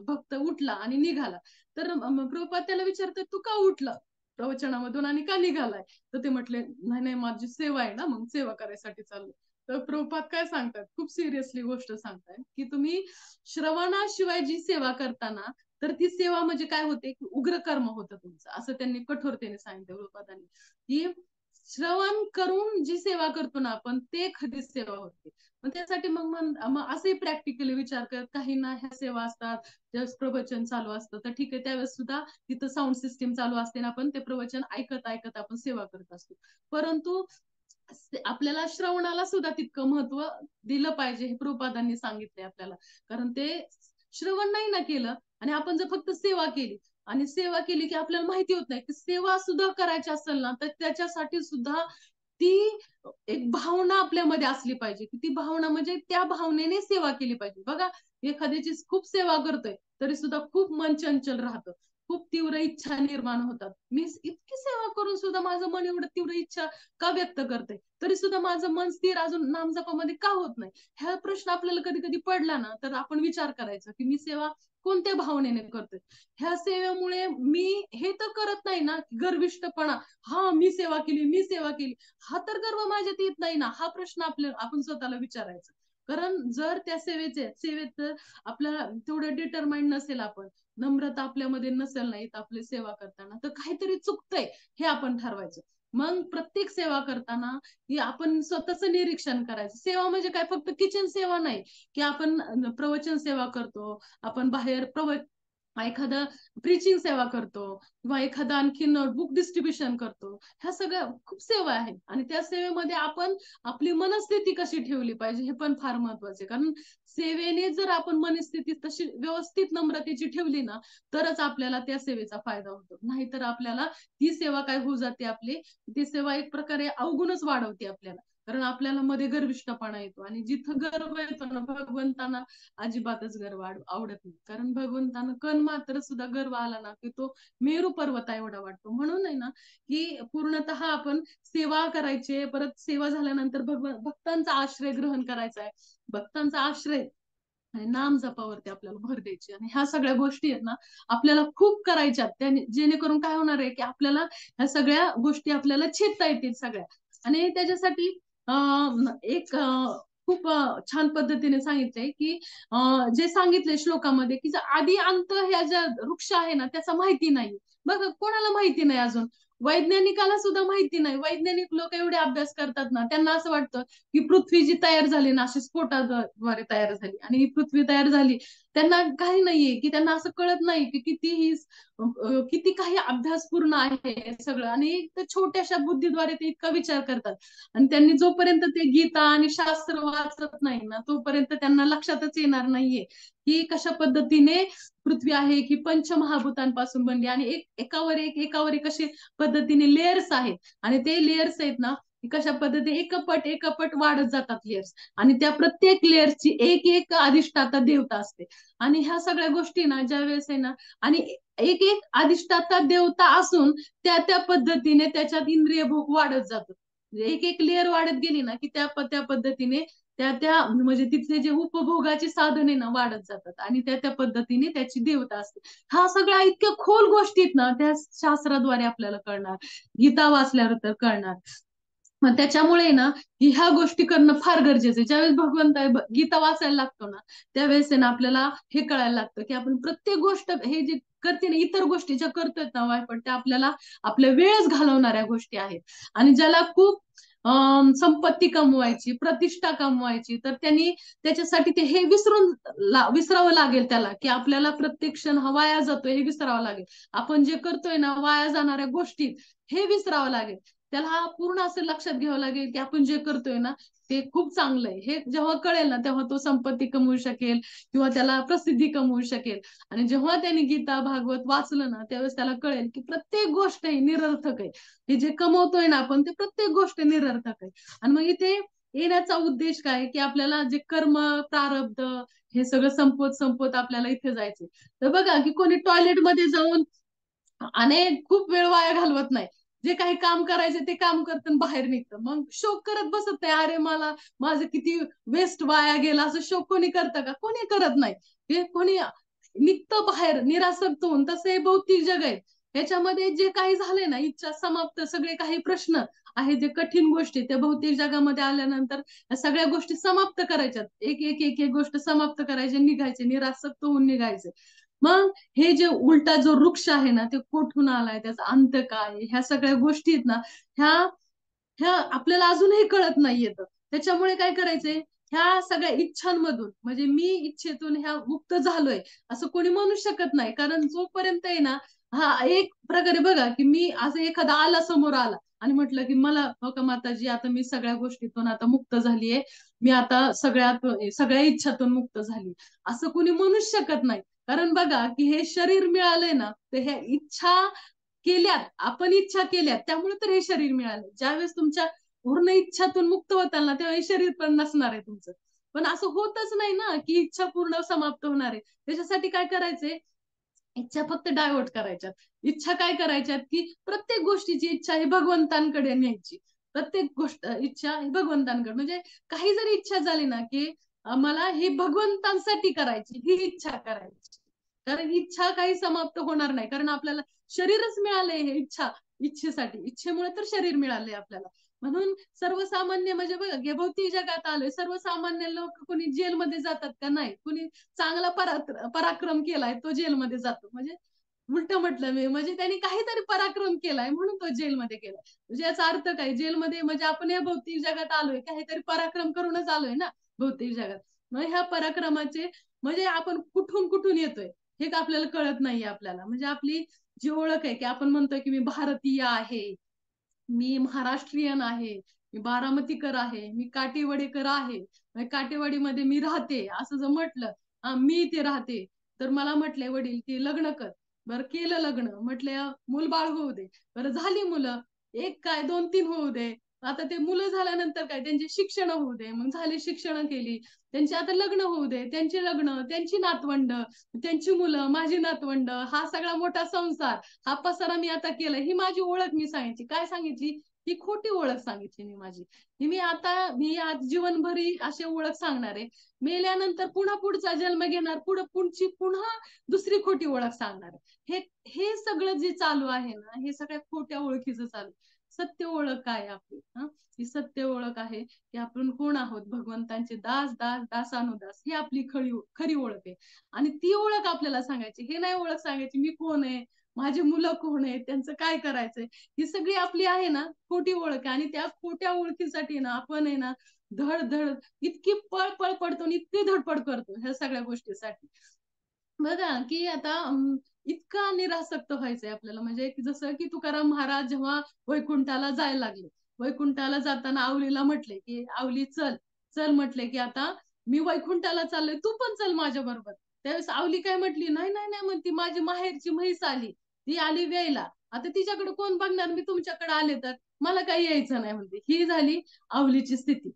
S1: भक्त उठला आणि निघाला. तर प्रभुपाद त्याला विचारतात, "तू का उठला प्रवचनामधून आणि का निघालाय?" तर ते म्हटले, "नाही, नाही, माझी सेवा आहे ना, मग सेवा करायसाठी चाललो." तर प्रभुपाद काय सांगतात, खूप सिरियसली गोष्ट सांगतायत, की तुम्ही श्रवणाशिवाय जी सेवा करता तर ती सेवा म्हणजे काय होते, की उग्र कर्म होतं तुमचं. असं त्यांनी कठोरतेने सांगितलं प्रभुपादांनी. की श्रवण करून जी सेवा करतो ना आपण ते खरीच सेवा होते. मग त्यासाठी मग असंही प्रॅक्टिकली विचार करत काही ना ह्या सेवा असतात, ज्यावेळेस प्रवचन चालू असतं तर ठीक आहे त्यावेळेस सुद्धा तिथं साऊंड सिस्टीम चालू असते ना आपण ते प्रवचन ऐकत ऐकत आपण सेवा करत असतो. परंतु आपल्याला श्रवणाला सुद्धा तितकं महत्व दिलं पाहिजे हे प्रभुपादांनी सांगितले आपल्याला. कारण ते श्रवण नाही ना केलं आणि आपण जर फक्त सेवा केली आणि सेवा केली की आपल्याला माहिती होत नाही की सेवा सुद्धा करायची असेल ना तर त्याच्यासाठी सुद्धा ती एक भावना आपल्यामध्ये असली पाहिजे की ती भावना म्हणजे त्या भावनेने सेवा केली पाहिजे. बघा एखाद्याची खूप सेवा करतोय तरी सुद्धा खूप मन चंचल राहतं. खूप तीव्र इच्छा निर्माण होतात. मी इतकी सेवा करून सुद्धा माझं मन एवढं तीव्र इच्छा का व्यक्त करते? तरी सुद्धा माझं मन स्थिर अजून नामजपामध्ये का होत नाही? ह्या प्रश्न आपल्याला कधी कधी पडला ना तर आपण विचार करायचा की मी सेवा कोणत्या भावनेने करतोय? ह्या सेवेमुळे मी हे तर करत नाही ना गर्विष्ठपणा, हा मी सेवा केली, मी सेवा केली, हा तर गर्व माझ्यात येत नाही ना, हा प्रश्न आपण स्वतःला विचारायचा. कारण जर त्या सेवेत आपल्याला तेवढं डिटरमाइंड नसेल आपण, नम्रता आपल्यामध्ये नसेल नाही आपली सेवा करताना, तर काहीतरी चुकतंय हे आपण ठरवायचं. मग प्रत्येक सेवा करताना की आपण स्वतःचं निरीक्षण करायचं. सेवा म्हणजे काय फक्त किचन सेवा नाही, की आपण प्रवचन सेवा करतो, आपण बाहेर एखादं प्रीचिंग सेवा करतो किंवा एखादं आणखीन बुक डिस्ट्रीब्युशन करतो. ह्या सगळ्या खूप सेवा आहेत आणि त्या सेवेमध्ये आपण आपली मनस्थिती कशी ठेवली पाहिजे हे पण फार महत्वाचे आहे. कारण सेवेने जर आपण मनस्थिती तशी व्यवस्थित नम्रतेची ठेवली ना तरच आपल्याला त्या सेवेचा फायदा होतो. नाहीतर आपल्याला ती सेवा काय होऊ जाते आपली, ती सेवा एक प्रकारे अवगुणच वाढवते आपल्याला. कारण आपल्याला मध्ये गर्विष्ठपणा येतो आणि जिथं गर्व येतो ना भगवंतांना अजिबातच गर्व आवडत नाही. कारण भगवंतानं कण मात्र सुद्धा गर्व आला ना की तो मेरू पर्वता एवढा वाटतो. म्हणून आहे ना की पूर्णतः आपण सेवा करायची, परत सेवा झाल्यानंतर भक्तांचा आश्रय ग्रहण करायचा आहे. भक्तांचा आश्रय आणि नाम जपावरती आपल्याला भर द्यायची आणि ह्या सगळ्या गोष्टी आहेत ना आपल्याला खूप करायच्यात. जेणेकरून काय होणार आहे की आपल्याला ह्या सगळ्या गोष्टी आपल्याला छेदता येतील सगळ्या. आणि त्याच्यासाठी एक खूप छान पद्धतीने सांगितलंय की जे सांगितले श्लोकामध्ये की आदी अंत ह्या ज्या वृक्ष आहे ना त्याचा माहिती नाही. बघा कोणाला माहिती नाही अजून, वैज्ञानिकाला सुद्धा माहिती नाही. वैज्ञानिक लोक एवढे अभ्यास करतात ना त्यांना असं वाटतं की पृथ्वी जी तयार झाली ना अशी स्फोटाद्वारे तयार झाली आणि ही पृथ्वी तयार झाली त्यांना काही नाहीये, की त्यांना असं कळत नाही की किती काही अभ्यासपूर्ण आहे सगळं, आणि त्या छोट्याशा बुद्धीद्वारे ते इतका विचार करतात. आणि त्यांनी जोपर्यंत ते गीता आणि शास्त्र वाचत नाही ना, तोपर्यंत त्यांना लक्षातच येणार नाहीये की कशा पद्धतीने पृथ्वी आहे, की पंचमहाभूतांपासून बनली, आणि एकावर एक कसे पद्धतीने लेयर्स आहेत. आणि ते लेयर्स आहेत ना, कशा पद्धतीने एकपट वाढत जातात लेयर्स. आणि त्या प्रत्येक लेयरची एक एक अधिष्ठाता देवता असते. आणि ह्या सगळ्या गोष्टी ना ज्या वेळेस आहे ना, आणि एक एक अधिष्ठाता देवता असून त्या त्या पद्धतीने त्याच्यात इंद्रिय भोग वाढत जातो. एक एक लेअर वाढत गेली ना, की त्या पद्धतीने त्या त्या म्हणजे तिथले जे उपभोगाची साधने ना वाढत जातात, आणि त्या त्या पद्धतीने त्याची देवता असते. हा सगळ्या इतक्या खोल गोष्टीत ना त्या शास्त्राद्वारे आपल्याला कळणार, गीता वाचल्यावर तर कळणार. मग त्याच्यामुळे ना ह्या गोष्टी करणं फार गरजेचं आहे. ज्यावेळेस गीता वाचायला लागतो ना, त्यावेळेस आहे ना आपल्याला हे कळायला लागतं की आपण प्रत्येक गोष्ट हे जे करते ना, इतर गोष्टी ज्या करतोय ना वायपट, त्या आपल्याला आपल्या वेळच घालवणाऱ्या गोष्टी आहेत. आणि ज्याला खूप संपत्ती कमवायची, प्रतिष्ठा कमवायची, तर त्यांनी त्याच्यासाठी ते हे विसरावं लागेल त्याला, की आपल्याला प्रत्येक क्षण हा वाया जातोय हे विसरावं लागेल. आपण जे करतोय ना वाया जाणाऱ्या गोष्टीत, हे विसरावं लागेल. त्याला हा पूर्ण असं लक्षात घ्यावं लागेल की आपण जे करतोय ना ते खूप चांगलं आहे. हे जेव्हा कळेल ना, तेव्हा तो संपत्ती कमवू शकेल किंवा त्याला प्रसिद्धी कमवू शकेल. आणि जेव्हा त्याने गीता भागवत वाचलं ना, त्यावेळेस त्याला कळेल की प्रत्येक गोष्ट ही निरर्थक आहे. हे जे कमवतोय ना आपण, ते प्रत्येक गोष्ट निरर्थक आहे. आणि मग इथे येण्याचा उद्देश काय, की आपल्याला जे कर्म, प्रारब्ध हे सगळं संपवत संपवत आपल्याला इथे जायचे. तर बघा की कोणी टॉयलेटमध्ये जाऊन आणि खूप वेळ वाया घालवत नाही. जे काही काम करायचे ते काम करतं आणि बाहेर निघतं. मग शोक करत बसत नाही, अरे मला माझं किती वेस्ट वाया गेला, असं शोक कोणी करतं का? कोणी करत नाही. हे कोणी निघतं बाहेर निरासक्त होऊन. तसं हे भौतिक जग आहे. ह्याच्यामध्ये जे काही झालंय ना, इच्छा समाप्त, सगळे काही प्रश्न आहे, जे कठीण गोष्टी त्या भौतिक जगामध्ये आल्यानंतर या सगळ्या गोष्टी समाप्त करायच्यात. एक एक गोष्ट समाप्त करायची, निघायचे, निरासक्त होऊन निघायचे. मग हे जे उलटा जो वृक्ष आहे ना, ते कुठून आलाय, त्याचा अंत काय, ह्या सगळ्या गोष्टी आहेत ना, ह्या ह्या आपल्याला अजूनही कळत नाहीयेत. त्याच्यामुळे काय करायचंय, ह्या सगळ्या इच्छांमधून, म्हणजे मी इच्छेतून ह्या मुक्त झालोय असं कोणी म्हणू शकत नाही. कारण जोपर्यंत आहे ना, हा एक प्रकारे बघा की मी असं एखादा आला समोर आला आणि म्हटलं की मला हो का माताजी, आता मी सगळ्या गोष्टीतून आता मुक्त झालीये, मी आता सगळ्या इच्छातून मुक्त झाली, असं कोणी म्हणूच शकत नाही. कारण बघा की हे शरीर मिळालंय ना, तर ह्या इच्छा केल्यात, आपण इच्छा केल्यात, त्यामुळे तर हे शरीर मिळालं. ज्यावेळेस तुमच्या पूर्ण इच्छातून मुक्त होताल ना, तेव्हा हे शरीर पण नसणार आहे तुमचं. पण असं होतच नाही ना, की इच्छा पूर्ण समाप्त होणार आहे. त्याच्यासाठी काय करायचंय, इच्छा फक्त डायव्हर्ट करायच्यात. इच्छा काय करायच्यात, की प्रत्येक गोष्टीची इच्छा ही भगवंतांकडे न्यायची. प्रत्येक गोष्ट इच्छा ही भगवंतांकडे, म्हणजे काही जरी इच्छा झाली ना, की मला हे भगवंतांसाठी करायची, ही इच्छा करायची. कारण इच्छा काही समाप्त होणार नाही. कारण आपल्याला शरीरच मिळालंय हे इच्छेसाठी. इच्छेमुळे तर शरीर मिळालंय आपल्याला. म्हणून सर्वसामान्य म्हणजे बघा, या भौतिक जगात आलोय, सर्वसामान्य लोक कोणी जेलमध्ये जातात का? नाही. कोणी चांगला पराक्रम केलाय तो जेलमध्ये जातो. म्हणजे उलट म्हटलं मी, म्हणजे त्यांनी काहीतरी पराक्रम केलाय म्हणून तो जेलमध्ये गेलाय. म्हणजे याचा अर्थ काय, जेलमध्ये म्हणजे आपण या भौतिक जगात आलोय, काहीतरी पराक्रम करूनच आलोय ना भौतिक जगात. मग ह्या पराक्रमाचे म्हणजे आपण कुठून कुठून येतोय हे का आपल्याला कळत नाहीये आपल्याला. म्हणजे आपली जी ओळख आहे, की आपण म्हणतोय की मी भारतीय आहे, मी महाराष्ट्रीयन आहे, मी बारामतीकर आहे, मी काटेवाडीकर आहे, काटेवाडीमध्ये मी राहते, असं जर म्हटलं, मी इथे राहते, तर मला म्हटले वडील की लग्न कर. बरं केलं लग्न, म्हटले मूलबाळ होऊ दे. बरं झाली मुलं, एक काय दोन तीन होऊ दे. आता ते मुलं झाल्यानंतर काय, त्यांची शिक्षण होऊ दे. मग झाली शिक्षण केली, त्यांची आता लग्न होऊ दे, त्यांची लग्न, त्यांची नातवंड, त्यांची मुलं, माझी नातवंड, हा सगळा मोठा संसार, हा पसारा मी आता केलाय. ही माझी ओळख मी सांगितली. काय सांगितली? ही खोटी ओळख सांगितली मी माझी. ही मी आज जीवनभरी अशी ओळख सांगणार आहे. मेल्यानंतर पुन्हा पुढचा जन्म घेणार, पुन्हा दुसरी खोटी ओळख सांगणार आहे. हे सगळं जे चालू आहे ना, हे सगळ्या खोट्या ओळखीचं चालू. सत्य ओळख काय आपली? ही सत्य ओळख आहे की आपण कोण आहोत, भगवंतांचे दास, दासानुदास, ही आपली खरी ओळख आहे. आणि ती ओळख आपल्याला सांगायची. हे नाही ओळख सांगायची मी कोण आहे, माझी मुलं कोण आहेत, त्यांचं काय करायचंय. ही सगळी आपली आहे ना खोटी ओळख आहे. आणि त्या खोट्या ओळखीसाठी ना आपण आहे ना धड धड इतकी पळपळ पडतो आणि इतकी धडपड करतो ह्या सगळ्या गोष्टीसाठी. बघा की आता इतका निरासक्त व्हायचंय आपल्याला, म्हणजे की जसं की तुकाराम महाराज जेव्हा वैकुंठाला जायला लागले, वैकुंठाला जाताना आवलीला म्हटले की आवली चल, चल म्हटले की आता मी वैकुंठाला चाललोय, तू पण चल माझ्या बरोबर. त्यावेळेस आवली काय म्हटली, नाही नाही नाही, म्हणती माझी माहेरची म्हैस आली, ती आली वेळेला, आता तिच्याकडे कोण बघणार, मी तुमच्याकडे आले तर मला काही यायचं नाही म्हणते. ही झाली आवलीची स्थिती.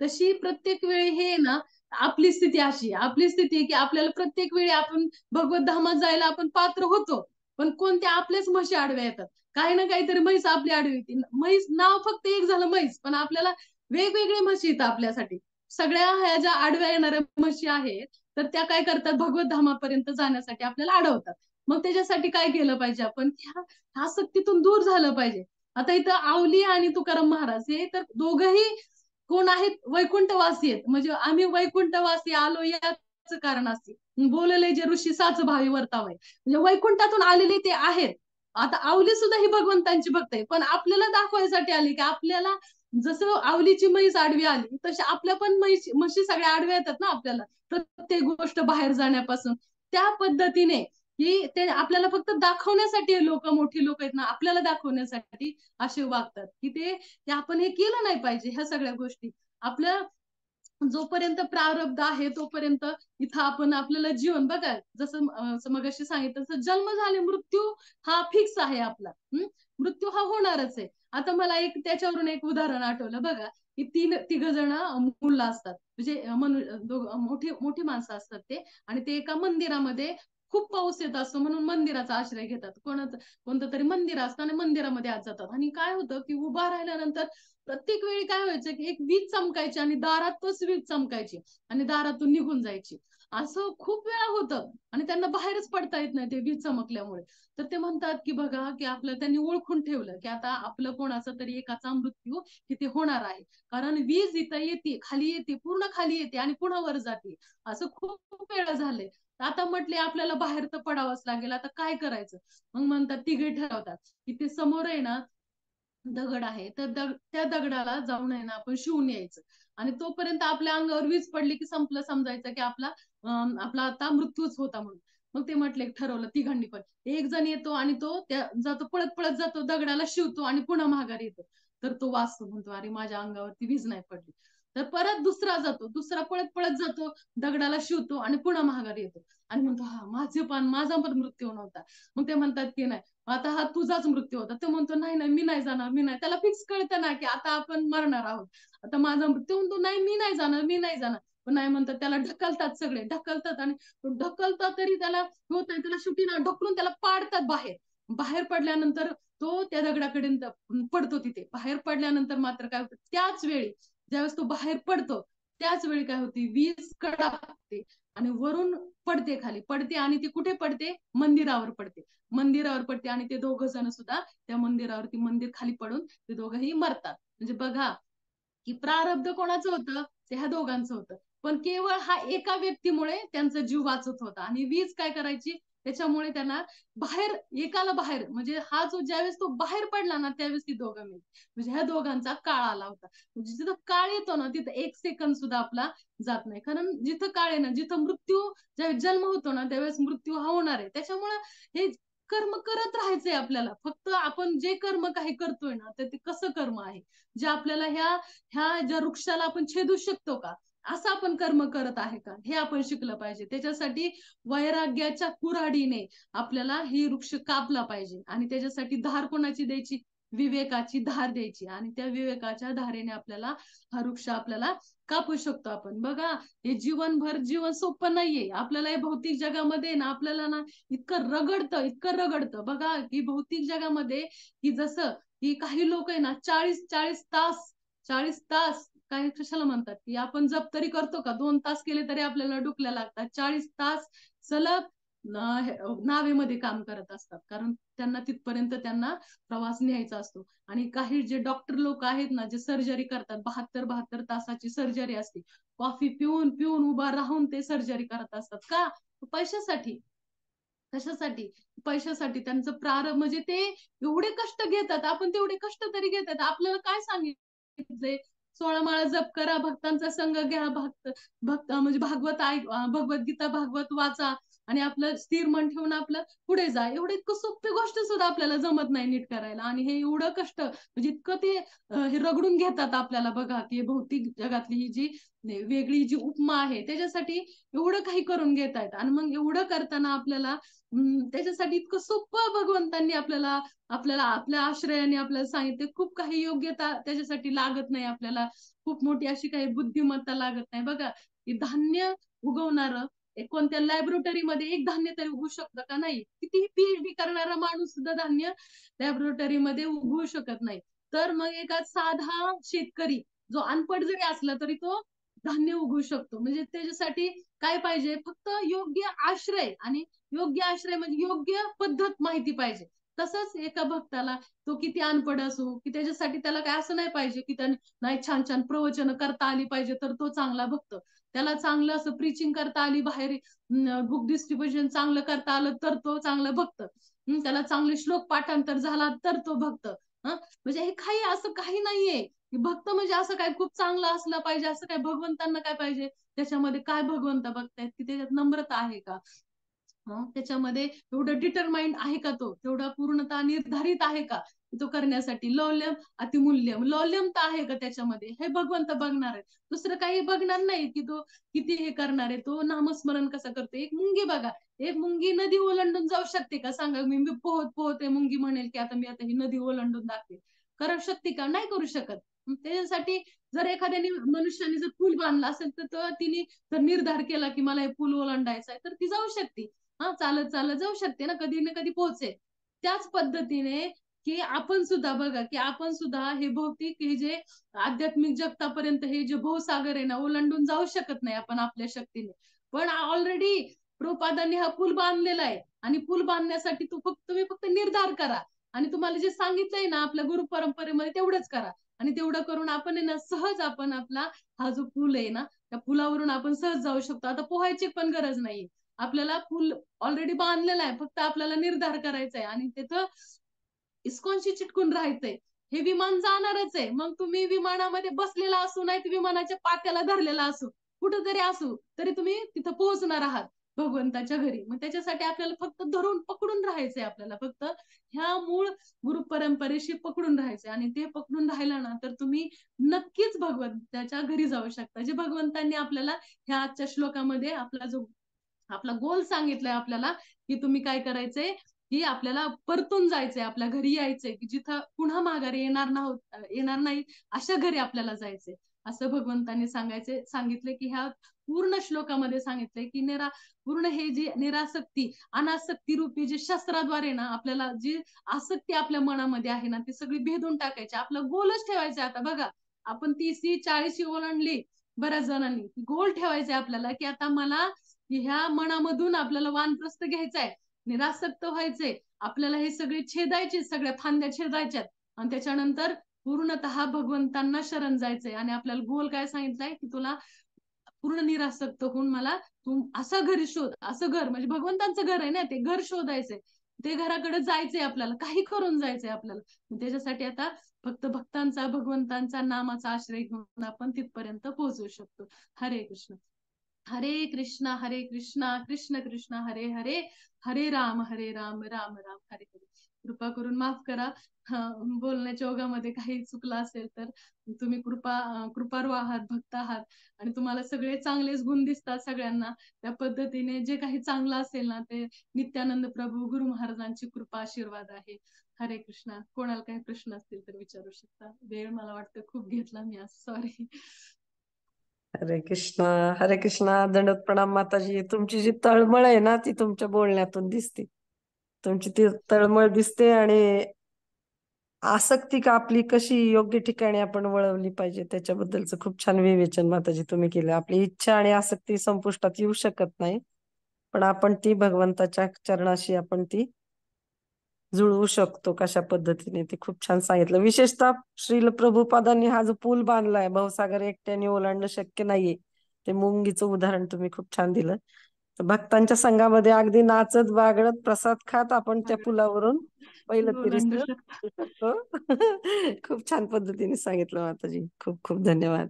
S1: तशी प्रत्येक वेळी हे ना, आपली स्थिती अशी आहे. आपली स्थिती आहे की आपल्याला प्रत्येक वेळी आपण भगवत धामात जायला आपण पात्र होतो, पण कोणत्या आपल्याच म्हशी आडव्या येतात. काही ना काहीतरी म्हैस आपली आडवी येते. म्हैस नाव फक्त एक झालं म्हैस, पण आपल्याला वेगवेगळे म्हशी येतात आपल्यासाठी. सगळ्या ह्या ज्या आडव्या येणाऱ्या म्हशी आहेत, तर त्या काय करतात, भगवत धामापर्यंत जाण्यासाठी आपल्याला अडवतात. मग त्याच्यासाठी काय केलं पाहिजे आपण, ह्या आसक्तीतून दूर झालं पाहिजे. आता इथं आवली आणि तुकाराम महाराज हे तर दोघही कोण आहेत, वैकुंठवासी आहेत. म्हणजे आम्ही वैकुंठवासी आलो याच कारण असते. बोलले जे ऋषी साच भावी वर्तावय, म्हणजे वैकुंठातून आलेले ते आहेत. आता आवली सुद्धा ही भगवंतांची भक्त आहे, पण आपल्याला दाखवायसाठी आली की आपल्याला जसं आवलीची म्हैस आडवी आली, तशी आपल्या पण म्हशी सगळ्या आडव्या येतात ना आपल्याला, प्रत्येक गोष्ट बाहेर जाण्यापासून. त्या पद्धतीने की ते आपल्याला फक्त दाखवण्यासाठी, लोक मोठी लोक आहेत ना, आपल्याला दाखवण्यासाठी असे वागतात की ते आपण हे केलं नाही पाहिजे. ह्या सगळ्या गोष्टी आपल्या जोपर्यंत प्रारब्ध आहे तोपर्यंत इथं आपण आपल्याला जीवन बघा, जसं मगाशी सांगितलं तसं जन्म झाले, मृत्यू हा फिक्स आहे आपला. मृत्यू हा होणारच आहे. आता मला एक त्याच्यावरून एक उदाहरण आठवलं बघा, की तिघ जण मुलं असतात, म्हणजे मोठी मोठी माणसं असतात ते, आणि ते एका मंदिरामध्ये खूप पाऊस येत असतो म्हणून मंदिराचा आश्रय घेतात. कोणतं तरी मंदिर असतं आणि मंदिरामध्ये आज जातात, आणि काय होतं की उभा राहिल्यानंतर प्रत्येक वेळी काय व्हायचं की एक वीज चमकायची आणि दारातच वीज चमकायची आणि दारातून निघून जायची. असं खूप वेळा होतं आणि त्यांना बाहेरच पडता येत नाही ते वीज चमकल्यामुळे. तर ते म्हणतात की बघा की आपलं त्यांनी ओळखून ठेवलं की आता आपलं कोणाचा तरी एकाचा मृत्यू तिथे होणार आहे, कारण वीज इथं येते, खाली येते, पूर्ण खाली येते आणि पुन्हा वर जाते. असं खूप वेळा झालंय. आता म्हटले आपल्याला बाहेर तर पडावंच लागेल, आता काय करायचं. मग म्हणतात, तिघे ठरवतात की ते समोर आहे ना दगड आहे, तर त्या दगडाला जाऊन आहे ना आपण शिवून यायचं, आणि तोपर्यंत आपल्या अंगावर वीज पडली की संपलं, समजायचं की आपला आता मृत्यूच होता म्हणून. मग ते म्हटले, ठरवलं तिघांनी पण. एक जण येतो आणि तो त्या जातो, पळत पळत जातो, दगडाला शिवतो आणि पुन्हा माघारी येतो. तर तो वाचतो, म्हणतो अरे माझ्या अंगावरती वीज नाही पडली. तर परत दुसरा जातो, दुसरा पळत पळत जातो, दगडाला शिवतो आणि पुन्हा माघारी येतो आणि म्हणतो हा माझा पण मृत्यू नव्हता. मग ते म्हणतात की नाही, आता हा तुझाच मृत्यू होता. तो म्हणतो नाही नाही, मी नाही जाणार, मी नाही. त्याला फिक्स कळतं ना की आता आपण मरणार आहोत, आता माझा मृत्यू. म्हणतो नाही, मी नाही जाणार, मी नाही जाणार. पण नाही म्हणतात, त्याला ढकलतात, सगळे ढकलतात, आणि ढकलतात तरी त्याला होत नाही. त्याला शेवटी ना ढकलून त्याला पाडतात बाहेर. बाहेर पडल्यानंतर तो त्या दगडाकडे पडतो. तिथे बाहेर पडल्यानंतर मात्र काय होतं, त्याच वेळी ज्यावेळेस तो बाहेर पडतो, त्याच वेळी काय होती, वीज कडाकते आणि वरून पडते, खाली पडते, आणि ती कुठे पडते, मंदिरावर पडते. मंदिरावर पडते आणि ते दोघ जण सुद्धा त्या मंदिरावरती, मंदिर खाली पडून ते दोघंही मरतात. म्हणजे बघा की प्रारब्ध कोणाचं होतं, ते ह्या दोघांचं होतं, पण केवळ हा एका व्यक्तीमुळे त्यांचा जीव वाचत होता. आणि वीज काय करायची, त्याच्यामुळे त्यांना बाहेर, एकाला बाहेर, म्हणजे हा जो ज्यावेळेस तो बाहेर पडला ना, त्यावेळेस ती दोघं मिळली. म्हणजे ह्या दोघांचा काळ आला होता. म्हणजे जिथं काळ येतो ना, तिथं एक सेकंद सुद्धा आपला जात नाही, कारण जिथं काळ आहे ना, जिथं मृत्यू, ज्यावेळेस जन्म होतो ना, त्यावेळेस मृत्यू हा होणार आहे. त्याच्यामुळे हे कर्म करत राहायचंय आपल्याला. फक्त आपण जे कर्म काही करतोय ना, तर ते कसं कर्म आहे, जे आपल्याला ह्या ह्या ज्या वृक्षाला आपण छेदू शकतो का, असं आपण कर्म करत आहे का, हे आपण शिकलं पाहिजे. त्याच्यासाठी वैराग्याच्या कुऱ्हाडीने आपल्याला ही वृक्ष कापला पाहिजे, आणि त्याच्यासाठी धार कोणाची द्यायची, विवेकाची धार द्यायची, आणि त्या विवेकाच्या धारेने आपल्याला हा वृक्ष आपल्याला कापू शकतो आपण. बघा, हे जीवनभर जीवन सोपं नाहीये आपल्याला. हे भौतिक जगामध्ये ना आपल्याला ना इतकं रगडतं बघा, की भौतिक जगामध्ये की जसं की काही लोक आहे ना 40 तास काय कशाला म्हणतात, की आपण जप तरी करतो का, 2 तास केले तरी आपल्याला डुकल्या लागतात. 40 तास सलग नावेमध्ये काम करत असतात, कारण त्यांना तिथपर्यंत त्यांना प्रवास न्यायचा असतो. आणि काही जे डॉक्टर लोक आहेत ना, जे सर्जरी करतात, 72 तासाची सर्जरी असते, कॉफी पिऊन पिऊन उभा राहून ते सर्जरी करत असतात का, पैशासाठी. कशासाठी, पैशासाठी. त्यांचं प्रारंभ म्हणजे ते एवढे कष्ट घेतात, आपण तेवढे कष्ट तरी घेतात. आपल्याला काय सांगितलंय, 16 माळा जप करा, भक्तांचा संग घ्या, भक्त भक्त म्हणजे भागवत भगवद्गीता भागवत वाचा, आणि आपलं स्थिर मन ठेवून आपलं पुढे जा. एवढं इतकं सोपी गोष्ट सुद्धा आपल्याला जमत नाही नीट करायला. आणि हे एवढं कष्ट म्हणजे इतकं ते हे रगडून घेतात आपल्याला बघा, की भौतिक जगातली ही जी वेगळी जी उपमा आहे त्याच्यासाठी एवढं काही करून घेत आहेत. आणि मग एवढं करताना आपल्याला त्याच्यासाठी इतकं सोपं भगवंतांनी आपल्याला आपल्याला आपल्या आश्रयाने आपल्याला सांगितले. खूप काही योग्यता त्याच्यासाठी लागत नाही आपल्याला. खूप मोठी अशी काही बुद्धिमत्ता लागत नाही. बघा, की धान्य उगवणार कोणत्या लॅबोरेटरीमध्ये एक धान्य तरी उगवू शकतं का? नाही. कितीही पीएचडी करणारा माणूस सुद्धा धान्य लॅबोरेटरीमध्ये उगवू शकत नाही. तर मग एका साधा शेतकरी जो अनपढ जरी असला तरी तो धान्य उगवू शकतो. म्हणजे त्याच्यासाठी काय पाहिजे? फक्त योग्य आश्रय. आणि योग्य आश्रय म्हणजे योग्य पद्धत माहिती पाहिजे. तसंच एका भक्ताला तो किती अनपढ असो, की त्याच्यासाठी त्याला काय असं नाही पाहिजे, की त्याने नाही छान छान प्रवचन करता आली पाहिजे तर तो चांगला भक्त. त्याला चांगलं असं प्रीचिंग करता आली, बाहेर बुक डिस्ट्रीब्युशन चांगलं करता आलं तर तो चांगला भक्त. त्याला चांगले श्लोक पाठांतर झाला तर तो भक्त. म्हणजे हे काही असं काही नाहीये, की भक्त म्हणजे असं काय खूप चांगलं असलं पाहिजे, असं काय भगवंतांना काय पाहिजे, त्याच्यामध्ये काय भगवंत बघतायत, की त्याच्यात नम्रता आहे का? त्याच्यामध्ये एवढं डिटरमाइंड आहे का तो, तेवढा पूर्णतः निर्धारित आहे का तो करण्यासाठी. लौल्यम अतिमूल्यम, लौल्यमता आहे का त्याच्यामध्ये, हे भगवंत बघणार आहे. दुसरं काही बघणार नाही, की तो किती हे करणार आहे, तो नामस्मरण कसं करतो. एक मुंगी बघा, एक मुंगी नदी ओलांडून जाऊ शकते का? सांगा. मी पोहत पोहत मुंगी म्हणेल की आता मी आता ही नदी ओलांडून दाखते, करू शकते का? नाही करू शकत. त्याच्यासाठी जर एखाद्याने मनुष्याने जर पूल बांधला असेल तर तिने जर निर्धार केला की मला हे पूल ओलांडायचा आहे तर ती जाऊ शकते. चालत चालत जाऊ शकते ना, कधी ना कधी पोहोचेल. त्याच पद्धतीने की आपण सुद्धा बघा, की आपण सुद्धा हे भौतिक हे जे आध्यात्मिक जगतापर्यंत हे जे भवसागर आहे ना, ओलांडून जाऊ शकत नाही आपण आपल्या शक्तीने. पण ऑलरेडी प्रभुपादांनी हा पूल बांधलेला आहे. आणि पूल बांधण्यासाठी तुम्ही फक्त निर्धार करा. आणि तुम्हाला जे सांगितलंय ना आपल्या गुरु परंपरेमध्ये तेवढंच करा. आणि तेवढं करून आपण आहे ना सहज आपण आपला हा जो पूल आहे ना त्या पुलावरून आपण सहज जाऊ शकतो. आता पोहायची पण गरज नाही. आपल्याला पूल ऑलरेडी बांधलेला आहे, फक्त आपल्याला निर्धार करायचा आहे. आणि तिथं इस्कॉनशी चिटकून राहायचंय. हे विमान जाणारच आहे. मग तुम्ही विमानामध्ये बसलेला असू, नाही तर विमानाच्या पात्याला धरलेला असू, कुठंतरी असू, तरी तुम्ही तिथं पोहोचणार आहात भगवंताच्या घरी. मग त्याच्यासाठी आपल्याला फक्त धरून पकडून राहायचंय. आपल्याला फक्त ह्या मूळ गुरु परंपरेशी पकडून राहायचंय. आणि ते पकडून राहिला ना तर तुम्ही नक्कीच भगवंताच्या घरी जाऊ शकता. जे भगवंतांनी आपल्याला ह्या आजच्या श्लोकामध्ये आपला गोल सांगितलंय आपल्याला, की तुम्ही काय करायचंय, की आपल्याला परतून जायचंय, आपल्या घरी यायचंय, की जिथं पुन्हा माघारी येणार नाही अशा घरी आपल्याला जायचंय. असं भगवंतांनी सांगितलंय, की ह्या पूर्ण श्लोकामध्ये सांगितलंय, की पूर्ण हे जे निरासक्ती अनासक्ती रूपी जे शस्त्राद्वारे ना आपल्याला जी आसक्ती आपल्या मनामध्ये आहे ना ती सगळी भेदून टाकायची. आपला गोलच ठेवायचा. आता बघा, आपण 30 40 ओलांडली बऱ्याच जणांनी, गोल ठेवायचंय आपल्याला, की आता मला ह्या मनामधून आपल्याला वानप्रस्थ घ्यायचाय, निरासक्त व्हायचंय. आपल्याला हे सगळे छेदायचे, सगळ्या फांद्या छेदायच्यात. आणि त्याच्यानंतर पूर्णतः भगवंतांना शरण जायचंय. आणि आपल्याला गोल काय सांगितलंय, की तुला पूर्ण निरासक्त होऊन मला तू असं घर शोध. असं घर म्हणजे भगवंतांचं घर आहे ना, ते घर शोधायचंय. ते घराकडे जायचंय, आपल्याला काही करून जायचंय आपल्याला. त्याच्यासाठी आता फक्त भक्तांचा भगवंतांचा नामाचा आश्रय घेऊन आपण तिथपर्यंत पोहोचू शकतो. हरे कृष्ण. हरे कृष्णा कृष्ण कृष्ण हरे हरे, हरे राम राम राम हरे हरे. कृपा करून माफ करा. बोलण्याच्या ओघामध्ये काही चुकलं असेल तर. तुम्ही कृपारू आहात, भक्त आहात. आणि तुम्हाला सगळे चांगलेच गुण दिसतात सगळ्यांना. त्या पद्धतीने जे काही चांगलं असेल ना ते नित्यानंद प्रभू गुरु महाराजांची कृपा आशीर्वाद आहे. हरे कृष्णा. कोणाला काही प्रश्न असतील तर विचारू शकता. वेळ मला वाटतं खूप घेतला मी आज, सॉरी.
S2: हरे कृष्णा. हरे कृष्णा. दंडवत प्रणाम माताजी. तुमची जी तळमळ आहे ना ती तुमच्या बोलण्यातून दिसते. तुमची ती तळमळ दिसते. आणि आसक्ती का आपली कशी योग्य ठिकाणी आपण वळवली पाहिजे त्याच्याबद्दलच खूप छान विवेचन माताजी तुम्ही केलं. आपली इच्छा आणि आसक्ती संपुष्टात येऊ शकत नाही, पण आपण ती भगवंताच्या चरणाशी आपण ती जुळवू शकतो कशा पद्धतीने, ते खूप छान सांगितलं. विशेषतः श्रील प्रभुपादांनी हा जो पूल बांधलाय, भवसागर एकट्याने ओलांडणं शक्य नाहीये, ते मुंगीचं उदाहरण तुम्ही खूप छान दिलं. तर भक्तांच्या संघामध्ये अगदी नाचत बागडत प्रसाद खात आपण त्या पुलावरून पहिलं
S1: ओलांडू
S2: तिरीस्त
S1: शकता.
S2: शकतो. खूप छान पद्धतीने सांगितलं माताजी. खूप खूप धन्यवाद.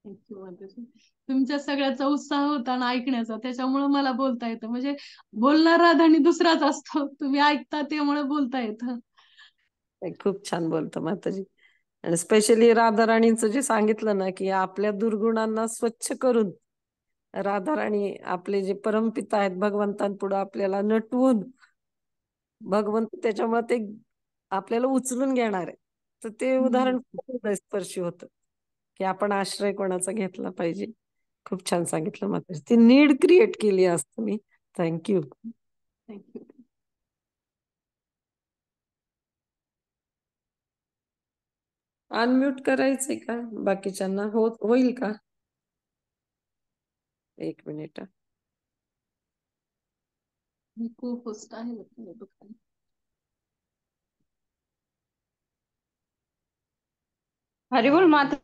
S1: थँक्यू माताजी. तुमच्या सगळ्याचा उत्साह होता ना ऐकण्याचा, त्याच्यामुळे मला बोलता येतं. म्हणजे बोलणारा धनी दुसराच असतो, तुम्ही ऐकता त्यामुळे बोलता येतं.
S2: खूप छान बोलतो माताजी. आणि स्पेशली राधाराणींचं जे सांगितलं ना, की आपल्या दुर्गुणांना स्वच्छ करून राधाराणी आपले जे परमपिता आहेत भगवंतांपुढे आपल्याला नटवून भगवंत त्याच्यामुळे ते आपल्याला उचलून घेणार आहे. तर ते उदाहरण खूप हृदयस्पर्शी होतं, की आपण आश्रय कोणाचा घेतला पाहिजे. खूप छान सांगितलं माताजी. ती नीड क्रिएट केली आज तुम्ही. थँक्यू.
S1: थँक्यू.
S2: अनम्यूट करायचंय का बाकीच्यांना? होईल का? एक मिनिट.
S1: मी खूप होस्ट आहे बघा.
S3: हरिबोल माता.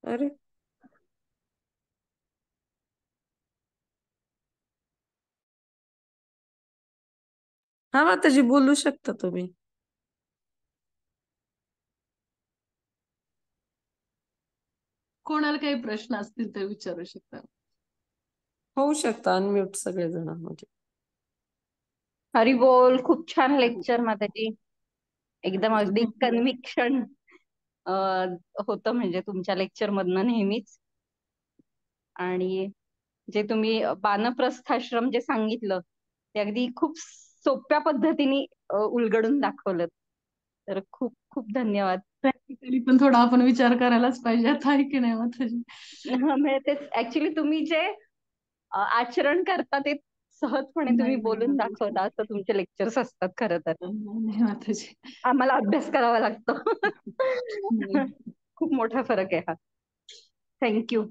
S2: अरे हा माताजी बोलू शकता तुम्ही.
S1: कोणाला काही प्रश्न असतील तर विचारू शकता.
S2: होऊ शकता अनम्यूट सगळेजण म्हणजे.
S3: हरिबोल. खूप छान लेक्चर माताजी. एकदम अगदी कन्व्हिक्शन होतं म्हणजे तुमच्या लेक्चर मधनं नेहमीच. आणि जे तुम्ही बानप्रस्थाश्रम जे सांगितलं ते अगदी खूप सोप्या पद्धतीने उलगडून दाखवलं. तर खूप खूप धन्यवाद.
S1: प्रॅक्टिकली पण थोडा आपण विचार करायलाच पाहिजे, आता आहे की नाही माताजी?
S3: म्हणजे तेच ऍक्च्युली तुम्ही जे आचरण करता ते सहजपणे तुम्ही
S1: नाही
S3: बोलून दाखवता, असं तुमचे लेक्चर्स असतात खरं तर.
S1: नाही माताजी.
S3: आम्हाला अभ्यास करावा लागतो. खूप मोठा फरक आहे हा. थँक्यू.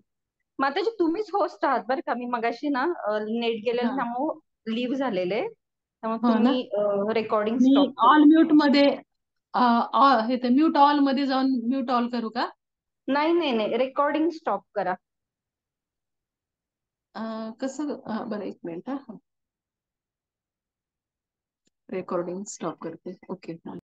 S3: माताजी तुम्हीच होस्ट आहात बरं का. मी मगाशी ना नेट गेलेलं
S1: हा.
S3: त्यामुळे लिव्ह झालेले, त्यामुळे
S1: हो ना.
S3: तुम्ही रेकॉर्डिंग
S1: मी
S3: स्टॉप करू
S1: ऑल म्यूट
S3: शकता.
S1: मध्ये हे तर म्यूट ऑल मध्ये जाऊन म्यूट ऑल करू का?
S3: नाही नाही नाही, रेकॉर्डिंग स्टॉप करा.
S1: कसं बरं, एक मिनिट. रेकॉर्डिंग स्टॉप करते. ओके.